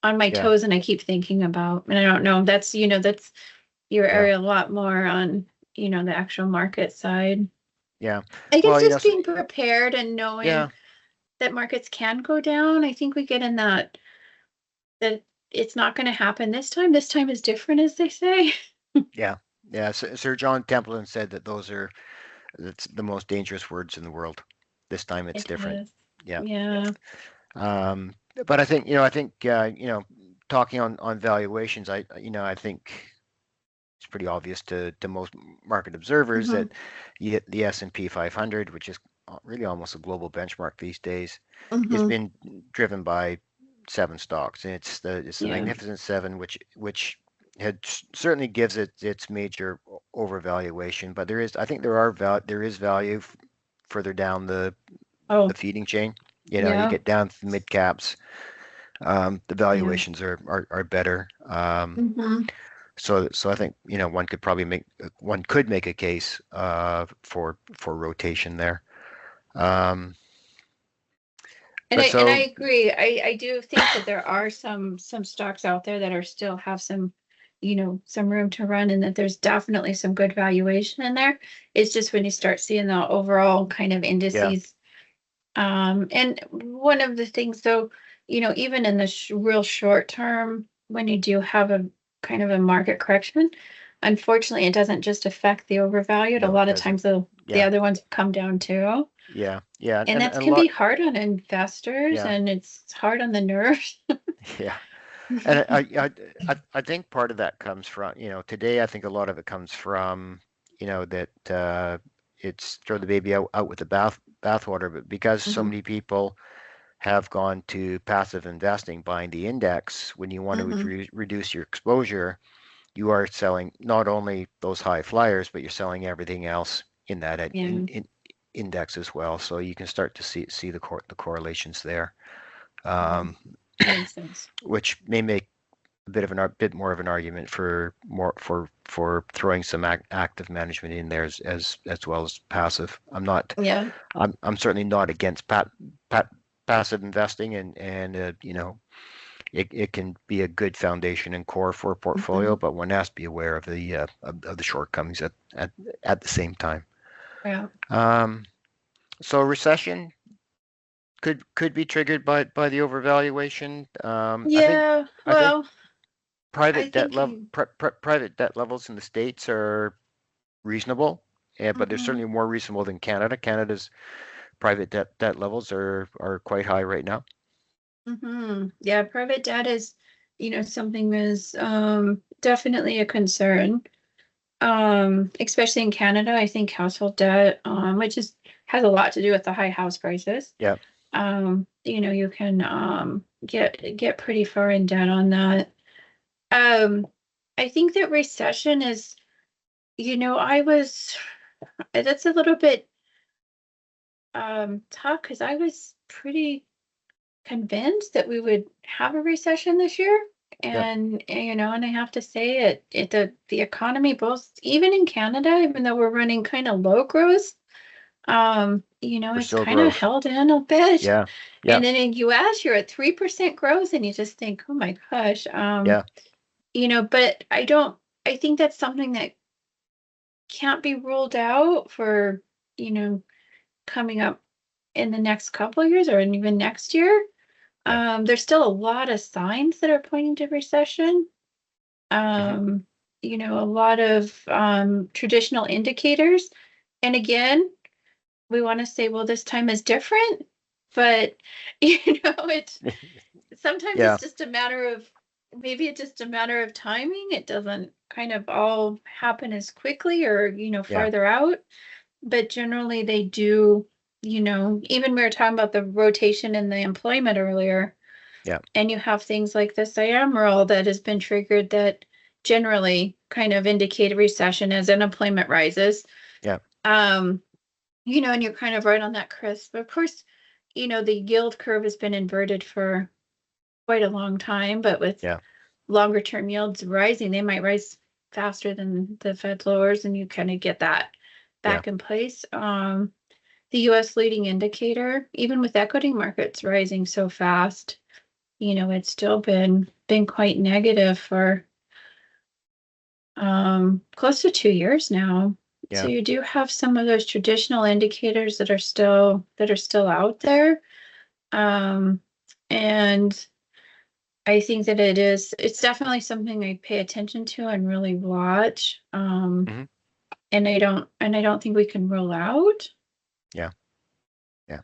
on my Yeah. toes and I keep thinking about. And I don't know, that's your Yeah. area a lot more on, the actual market side. Yeah. I guess Well, just being prepared and yeah. knowing that markets can go down. I think we get in that it's not going to happen this time. This time is different, as they say. Yeah. Yeah. Sir John Templeton said that that's the most dangerous words in the world. This time it's It different. is. Yeah. Yeah. Um, but I think, talking on valuations, I think it's pretty obvious to most market observers Mhm. that the S&P 500, which is really almost a global benchmark these days, has Mhm. been driven by 7 stocks, and it's the Yeah. Magnificent Seven, which certainly gives it its major overvaluation. But there is value further down the Oh, feeding chain. You yeah. get down to the mid caps, the valuations are better. Mhm. So I think one could make a case for rotation there. Um, And but I so agree. I do think that there are some stocks out there that are still have some, some room to run, and that there's definitely some good valuation in there. It's just when you start seeing the overall kind of yeah, indices. And one of the things, though, even in the real short term, when you do have a kind of a market correction, unfortunately, it doesn't just affect the overvalued. A no, it lot of doesn't. times the Yeah, other ones come down too. yeah, And that a can be lot. hard on investors, Yeah, and it's hard on the nerves. yeah. And I think part of that comes from, today I think a lot of it comes from, that it's throw the baby out with the bathwater, but because so Mhm. many people have gone to passive investing, buying the index, when you want to Mhm. reduce your exposure, you are selling not only those high flyers, but you're selling everything else in that Yeah, index as well. So you can start to see the correlations there, yeah, um, makes sense. which may make a bit more of an argument for throwing some active management in there as well as passive. Yeah. I'm certainly not against passive investing, and it can be a good foundation and core for a portfolio, Mhm. but one has to be aware of the shortcomings at the same time. Yeah. Um, so recession could be triggered by the overvaluation. Yeah. I think Well, I private debt think level you. private debt levels in the States are reasonable, but they're Mhm. certainly more reasonable than Canada. Canada's private debt levels are quite high right now. Yeah, private debt is, something is definitely a concern. Especially in Canada, I think household debt, which has a lot to do with the high house prices. Yeah, You can get pretty far in debt on that. I think that recession is, that's a little bit tough because I was pretty convinced that we would have a recession this year. Yep. And I have to say the economy, both even in Canada, even though we're running kind of low growth, We're it's still kind of growth. held in a bit. Yeah. And Yeah. then in US, you're at 3% growth, and you just think, oh my gosh. Yeah. But I think that's something that can't be ruled out for, coming up in the next couple of years or even next year. Yeah. There's still a lot of signs that are pointing to recession. Mhm. A lot of traditional indicators. And again, we want to say, well, this time is different, but it's sometimes Yeah. it's just a matter of maybe it's just a matter of timing. It doesn't kind of all happen as quickly or Yeah. farther out, but generally they do. Even we were talking about the rotation in the employment earlier, Yeah. and you have things like the Siam roll that has been triggered that generally kind of indicate a recession as unemployment rises. Yeah. And you're kind of right on that, Chris. But of course, the yield curve has been inverted for quite a long time, but with Yeah. longer term yields rising, they might rise faster than the Fed lowers, and you kind of get that Yeah. back in place. The US leading indicator, even with equity markets rising so fast, it's still been quite negative for close to 2 years now. So Yeah. you do have some of those traditional indicators that are still out there. And I think that it's definitely something I pay attention to and really watch. Mhm. And I don't think we can rule out. Yeah. Yeah.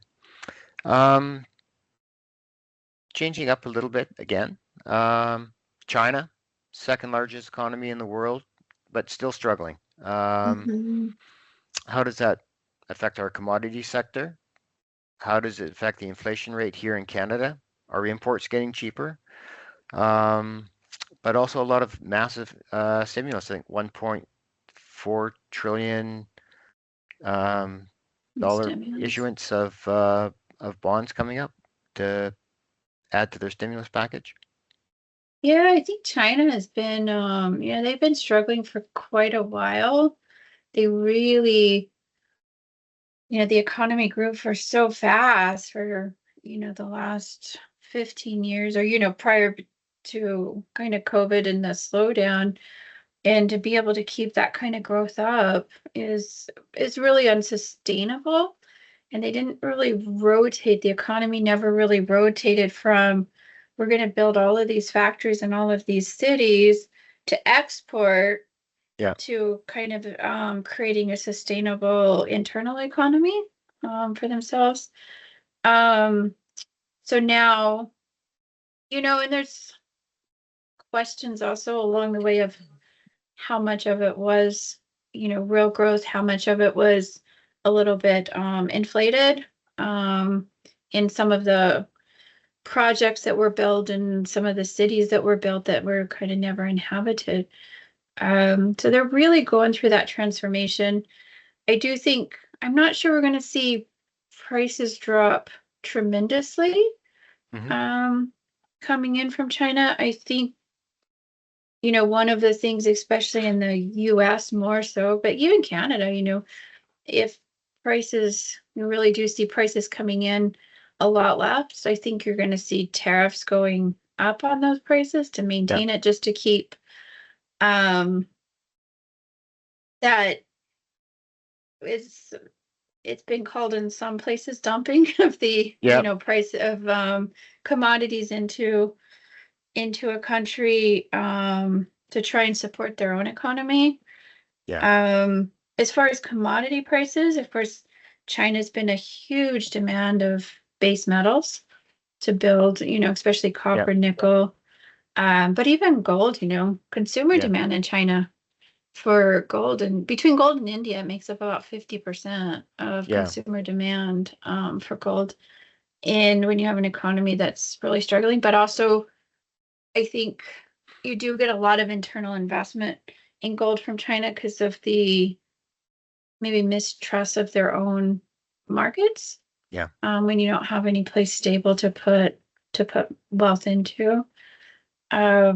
Um, Changing up a little bit again. China, second largest economy in the world, but still struggling. Mhm. How does that affect our commodity sector? How does it affect the inflation rate here in Canada? Are imports getting cheaper? But also a lot of massive stimulus. I think 1.4 trillion dollar Stimulus. issuance of bonds coming up to add to their stimulus package. Yeah, I think China has been, they've been struggling for quite a while. They really, the economy grew for so fast for, the last 15 years or, prior to kind of COVID and the slowdown. And to be able to keep that kind of growth up is really unsustainable. And they didn't really rotate. The economy never really rotated from we're going to build all of these factories in all of these cities to export Yeah. to kind of creating a sustainable internal economy for themselves. Um, so now, and there's questions also along the way of how much of it was, real growth, how much of it was a little bit inflated um, in some of the projects that were built and some of the cities that were built that were kind of never inhabited. So they're really going through that transformation. I do think, I'm not sure we're going to see prices drop tremendously Hmm. um, coming in from China. I think one of the things, especially in the US more so, but even Canada, if you really do see prices coming in a lot less, I think you're going to see tariffs going up on those prices to Yeah. maintain it, just to keep um, that is, it's been called in some places dumping of the, Yeah. price of commodities into a country to try and support their own economy. Yeah. As far as commodity prices, of course, China's been a huge demand of base metals to build, especially Yeah. copper, nickel, but even gold, consumer Yeah. demand in China for gold, and between gold and India, it makes up about 50% of Yeah. consumer demand for gold. And when you have an economy that's really struggling, but also I think you do get a lot of internal investment in gold from China because of the maybe mistrust of their own markets. Yeah. When you don't have any place stable to put wealth into. I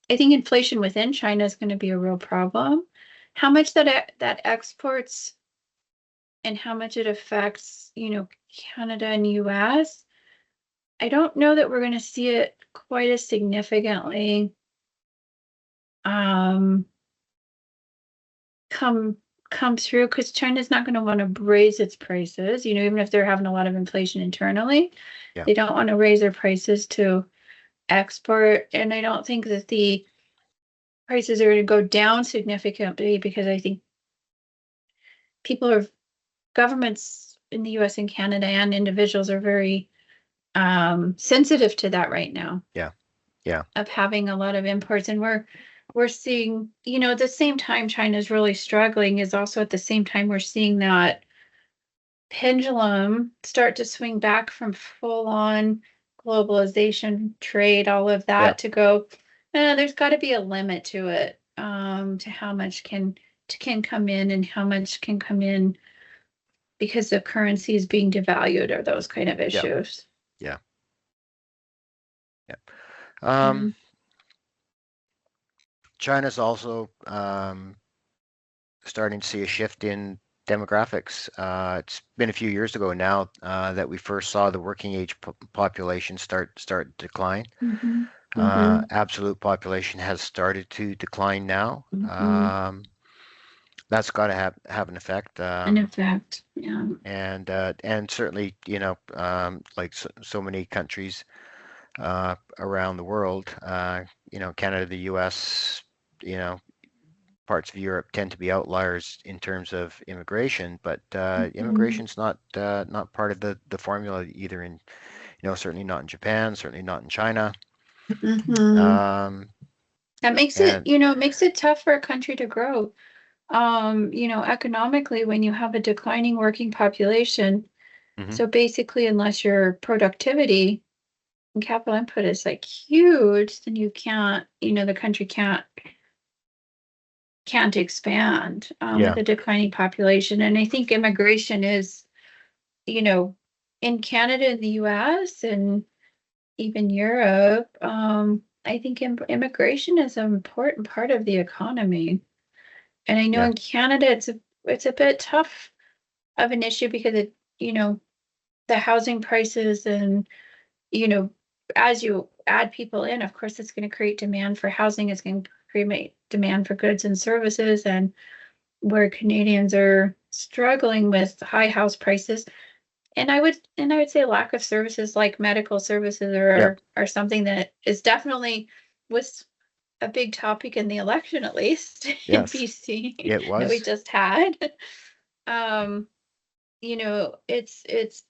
think inflation within China is going to be a real problem. How much that exports and how much it affects, Canada and US, I don't know that we're going to see it quite as significantly come through, because China's not going to want to raise its prices, even if they're having a lot of inflation internally. Yeah. They don't want to raise their prices to export, and I don't think that the prices are going to go down significantly, because I think governments in the US and Canada and individuals are very sensitive to that right now. Yeah. Of having a lot of imports, and we're seeing, at the same time China's really struggling, is also at the same time we're seeing that pendulum start to swing back from full on globalization, trade, all of that, to go, there's got to be a limit to it, to how much can come in and how much can come in because the currency is being devalued, or those kind of issues. Yeah. China's also starting to see a shift in demographics. It's been a few years ago now that we first saw the working age population start to decline. Absolute population has started to decline now. That's got to have an effect. An effect, yeah. And certainly, like so many countries around the world, Canada, the U.S., parts of Europe tend to be outliers in terms of immigration, but immigration's not part of the formula either. In certainly not in Japan, certainly not in China. That makes it tough for a country to grow. Economically, when you have a declining working population, so basically, unless your productivity and capital input is like huge, then you can't, the country can't expand with a declining population. And I think immigration is, in Canada and the US and even Europe, I think immigration is an important part of the economy. And I know in Canada it's a bit tough of an issue because the housing prices, and as you add people in, of course it's going to create demand for housing, it's going to create demand for goods and services, and where Canadians are struggling with high house prices. And I would say lack of services like medical services are something that is definitely was a big topic in the election, at least in BC. It was. That we just had.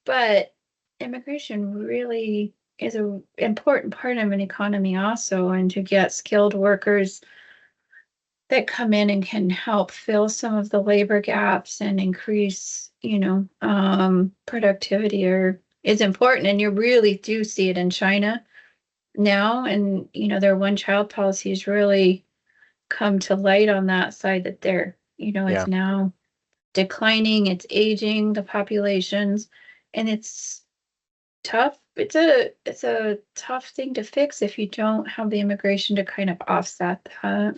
But immigration really is an important part of an economy also, and to get skilled workers that come in and can help fill some of the labor gaps and increase, productivity is important. And you really do see it in China now. And, their one-child policy has really come to light on that side, that they're, it's now declining, it's aging, the populations, and it's tough. It's a tough thing to fix if you don't have the immigration to kind of offset that.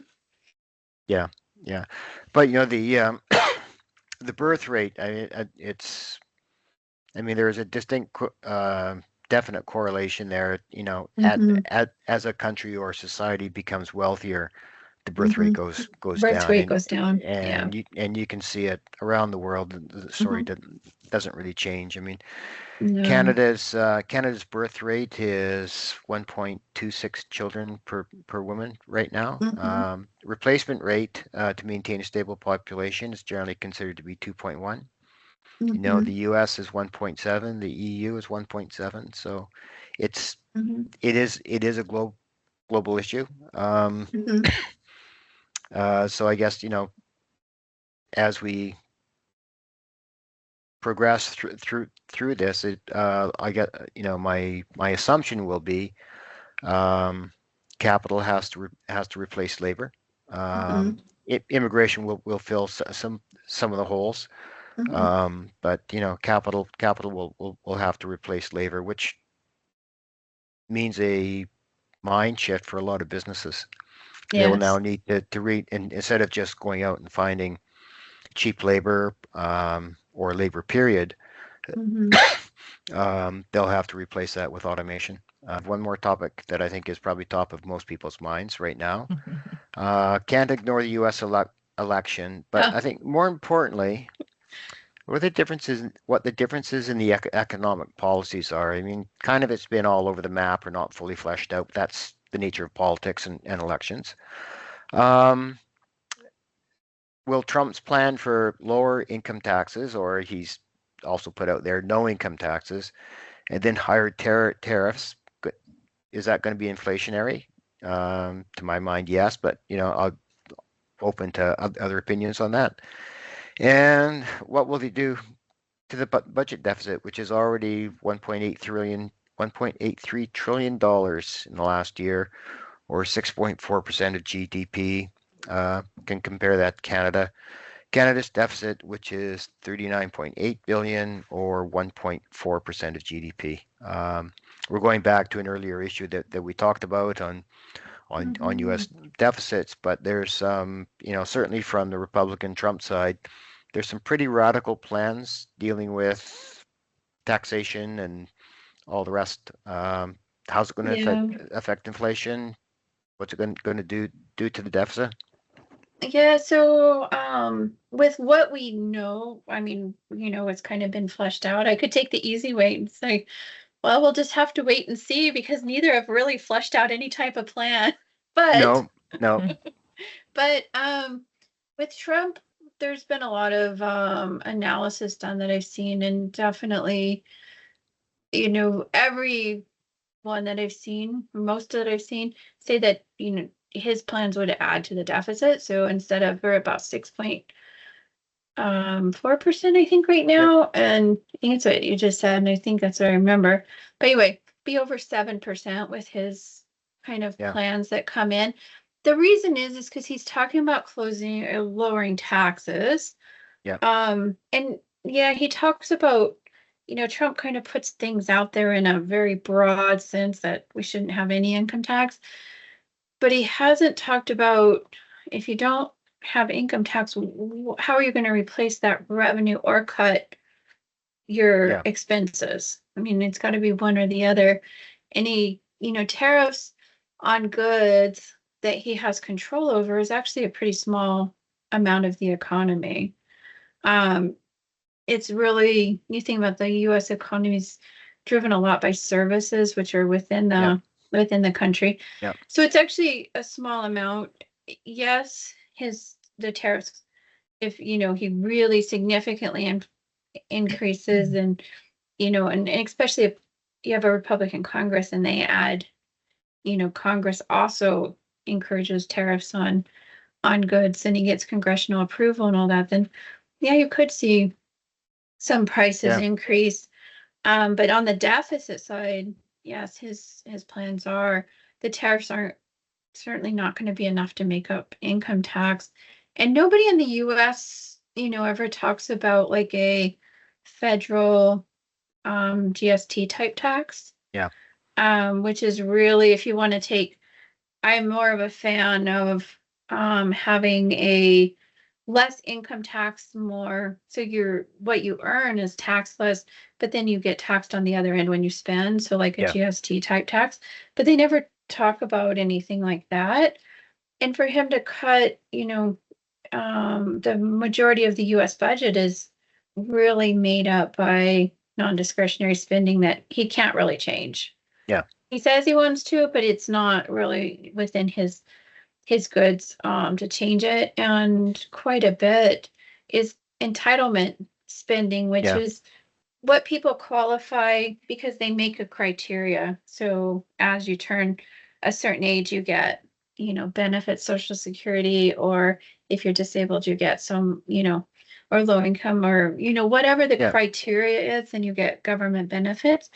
Yeah. But the the birth rate, there's a distinct definite correlation there. As a country or society becomes wealthier, the birth rate goes birth down. Rate goes down. And you can see it around the world. The story doesn't really change. No. Canada's birth rate is 1.26 children per woman right now. Replacement rate to maintain a stable population is generally considered to be 2.1. The US is 1.7, the EU is 1.7. So it is a global issue. So I guess as we progress through this, I get my assumption will be capital has to replace labor. Mhm. Immigration will fill some of the holes, Mhm. but capital will have to replace labor, which means a mind shift for a lot of businesses. They will now Yes. need to read, and instead of just going out and finding cheap labor or labor period, Mhm. they'll have to replace that with automation. One more topic that I think is probably top of most people's minds right now. Can't ignore the U.S. Election, but Oh, I think more importantly, what the differences in the economic policies are. I mean, kind of it's been all over the map or not fully fleshed out. That's the nature of politics and elections. Um, will Trump's plan for lower income taxes, or he's also put out there no income taxes, and then higher tariffs, is that going to be inflationary? To my mind, yes, but I'll open to other opinions on that. And what will he do to the budget deficit, which is already 1.83 trillion dollars in the last year, or 6.4% of GDP? Can compare that to Canada. Canada's deficit, which is 39.8 billion or 1.4% of GDP. We're going back to an earlier issue that we talked about on U.S. Mhm. deficits, but there's some, certainly from the Republican Trump side, there's some pretty radical plans dealing with taxation and all the rest. How's it going to Yeah. affect inflation? What's it going to do to the deficit? Yeah, so with what we know, I mean, it's kind of been fleshed out. I could take the easy way and say, well, we'll just have to wait and see because neither have really fleshed out any type of plan. But No, no, but with Trump, there's been a lot of analysis done that I've seen, and definitely, every one that I've seen, most that I've seen, say that, his plans would add to the deficit. So instead of we're about 6.4%, I think right yep, now, and I think it's what you just said, and I think that's what I remember. But anyway, be over 7% with his kind of yeah, plans that come in. The reason is because he's talking about closing or lowering taxes. yeah, And yeah, he talks about, Trump kind of puts things out there in a very broad sense that we shouldn't have any income tax, but he hasn't talked about if you don't have income tax, how are you going to replace that revenue or cut your yeah, expenses? I mean, it's got to be one or the other. Any, tariffs on goods that he has control over is actually a pretty small amount of the economy. Um, it's really, you think about the US economy is driven a lot by services which are yeah, within the country. yeah, So it's actually a small amount. Yes, the tariffs, if he really significantly increases, and and especially if you have a Republican Congress and they add, Congress also encourages tariffs on goods and he gets congressional approval and all that, then yeah, you could see some prices yeah, increase. But on the deficit side, yes, his plans are the tariffs aren't certainly not going to be enough to make up income tax. And nobody in the US, ever talks about like a federal GST type tax, yeah, which is really, if you want to take, I'm more of a fan of having a less income tax, more so what you earn is taxed less, but then you get taxed on the other end when you spend, so like a yeah, GST type tax. But they never talk about anything like that. And for him to cut, the majority of the US budget is really made up by non-discretionary spending that he can't really change. yeah, He says he wants to, but it's not really within his goods to change it. And quite a bit is entitlement spending, which yeah, is what people qualify because they make a criteria. So as you turn a certain age, you get, benefits, Social Security, or if you're disabled, you get some, or low income, or, whatever the yeah, criteria is, and you get government benefits.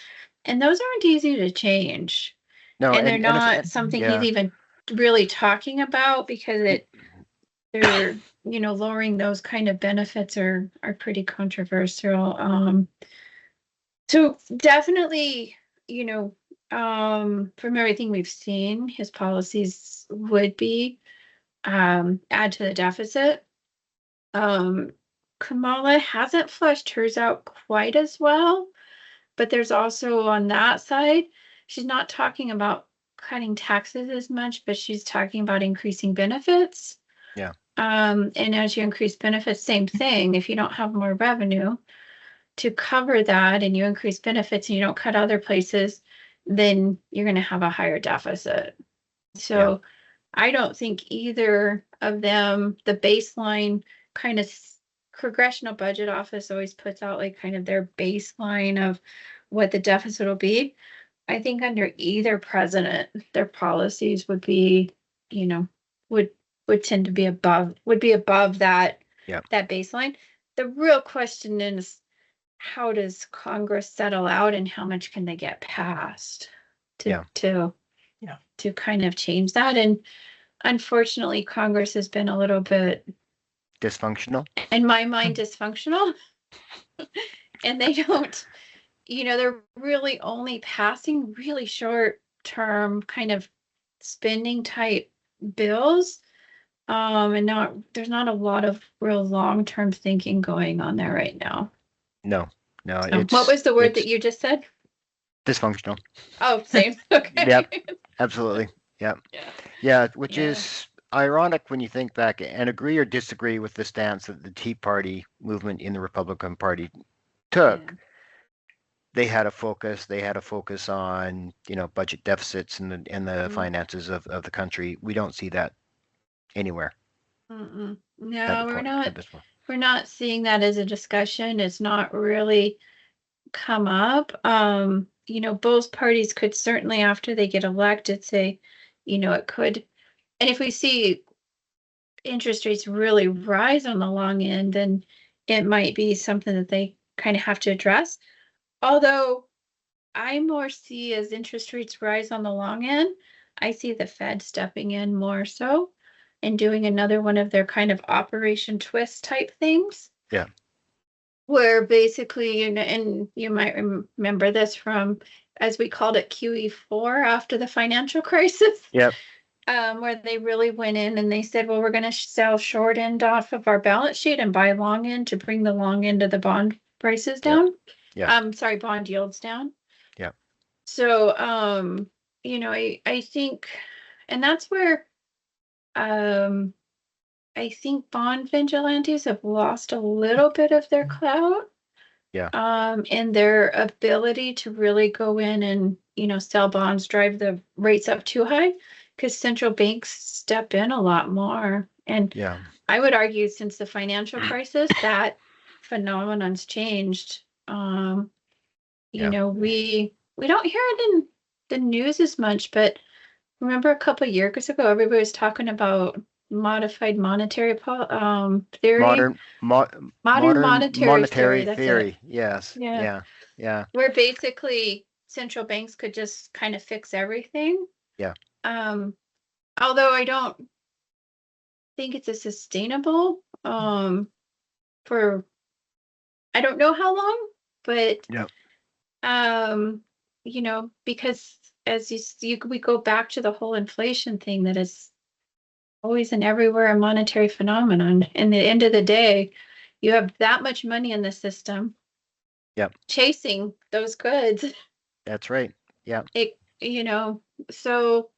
And those aren't easy to change. No, and they're and not something he's yeah, even really talking about because they're lowering those kind of benefits are pretty controversial. So definitely, from everything we've seen, his policies would be add to the deficit. Kamala hasn't flushed hers out quite as well, but there's also on that side, she's not talking about cutting taxes as much, but she's talking about increasing benefits. yeah, And as you increase benefits, same thing. If you don't have more revenue to cover that and you increase benefits and you don't cut other places, then you're going to have a higher deficit. So I don't think either of them, the baseline kind of Congressional Budget Office always puts out like kind of their baseline of what the deficit will be. I think under either president, their policies would be, would tend to be above that that baseline. The real question is, how does Congress settle out and how much can they get passed to kind of change that? And unfortunately, Congress has been a little bit dysfunctional. in my mind, dysfunctional. And they don't, they're really only passing really short term kind of spending type bills. And there's not a lot of real long term thinking going on there right now. No, What was the word that you just said? Dysfunctional. Oh, same. Okay. Yep, absolutely. Yep. Yeah, which is ironic when you think back and agree or disagree with the stance that the Tea Party movement in the Republican Party took. Yeah. They had a focus on, budget deficits and the finances of the country. We don't see that anywhere. No, we're not seeing that as a discussion. It's not really come up. Both parties could certainly, after they get elected, say, it could. And if we see interest rates really rise on the long end, then it might be something that they kind of have to address. Although I more see as interest rates rise on the long end, I see the Fed stepping in more so and doing another one of their kind of Operation Twist type things. Yeah. Where basically, and you might remember this from, as we called it, QE4 after the financial crisis. Yep. Where they really went in and they said, well, we're going to sell short end off of our balance sheet and buy long end to bring the long end of the bond prices down. Sorry, bond yields down. Yeah. So, I think, and that's where, I think bond vigilantes have lost a little bit of their clout. Yeah. And their ability to really go in and, sell bonds, drive the rates up too high, because central banks step in a lot more. And I would argue since the financial crisis, that phenomenon's changed. We don't hear it in the news as much, but remember a couple of years ago, everybody was talking about modified monetary theory. Modern monetary theory. Yes. Yeah. Where basically central banks could just kind of fix everything. Yeah. Although I don't think it's a sustainable for I don't know how long, but because as we go back to the whole inflation thing that is always and everywhere a monetary phenomenon. In the end of the day, you have that much money in the system. Yep. Chasing those goods. That's right. Yeah. So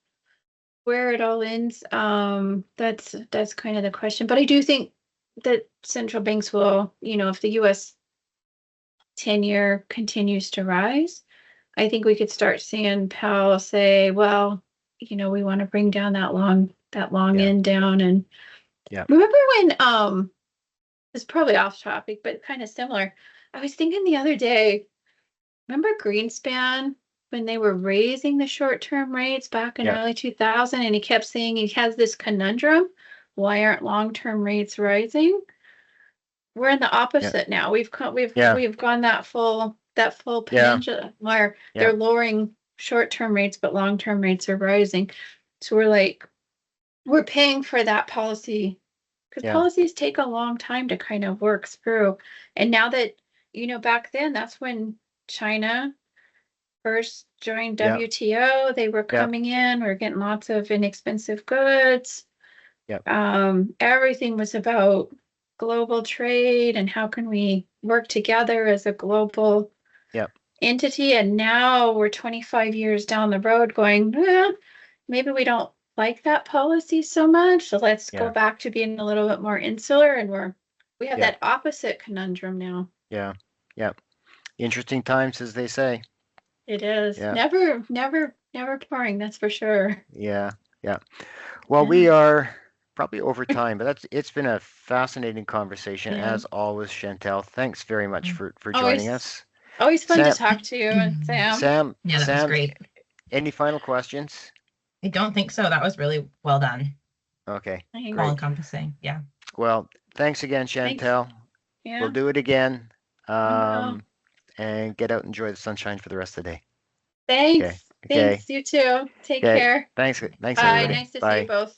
where it all ends, that's kind of the question. But I do think that central banks will, if the US 10-year continues to rise, I think we could start seeing Powell say, well, we want to bring down that long end down. And remember when it's probably off topic, but kind of similar. I was thinking the other day, remember Greenspan when they were raising the short-term rates back in early 2000, and he kept saying he has this conundrum: why aren't long-term rates rising? We're in the opposite now. We've gone that full peninsula where they're lowering short-term rates, but long-term rates are rising. So we're paying for that policy because Yeah. policies take a long time to kind of work through. And now that, back then, that's when China first joined Yeah. WTO. They were Yeah. coming in, we were getting lots of inexpensive goods. Yep. Everything was about global trade and how can we work together as a global Yep. entity. And now we're 25 years down the road going, maybe we don't like that policy so much. So let's go Yeah. back to being a little bit more insular. And we have Yeah. that opposite conundrum now. Yeah. Yeah. Interesting times, as they say. It is. Yeah. Never boring, that's for sure. Yeah. Yeah. Well, we are probably over time, but it's been a fascinating conversation Yeah. as always, Chantelle. Thanks very much for Always- joining us. Always fun to Sam- talk to you, and Sam. Sam, Yeah, that was Sam, great. any final questions? I don't think so. That was really well done. Okay. Thanks. All encompassing. Yeah. Well, thanks again, Chantelle. Yeah. We'll do it again. will. And get out and enjoy the sunshine for the rest of the day. Thanks. Okay. Thanks. You too. Take Okay. care. Thanks. Bye. Everybody. Nice to see Bye. you both.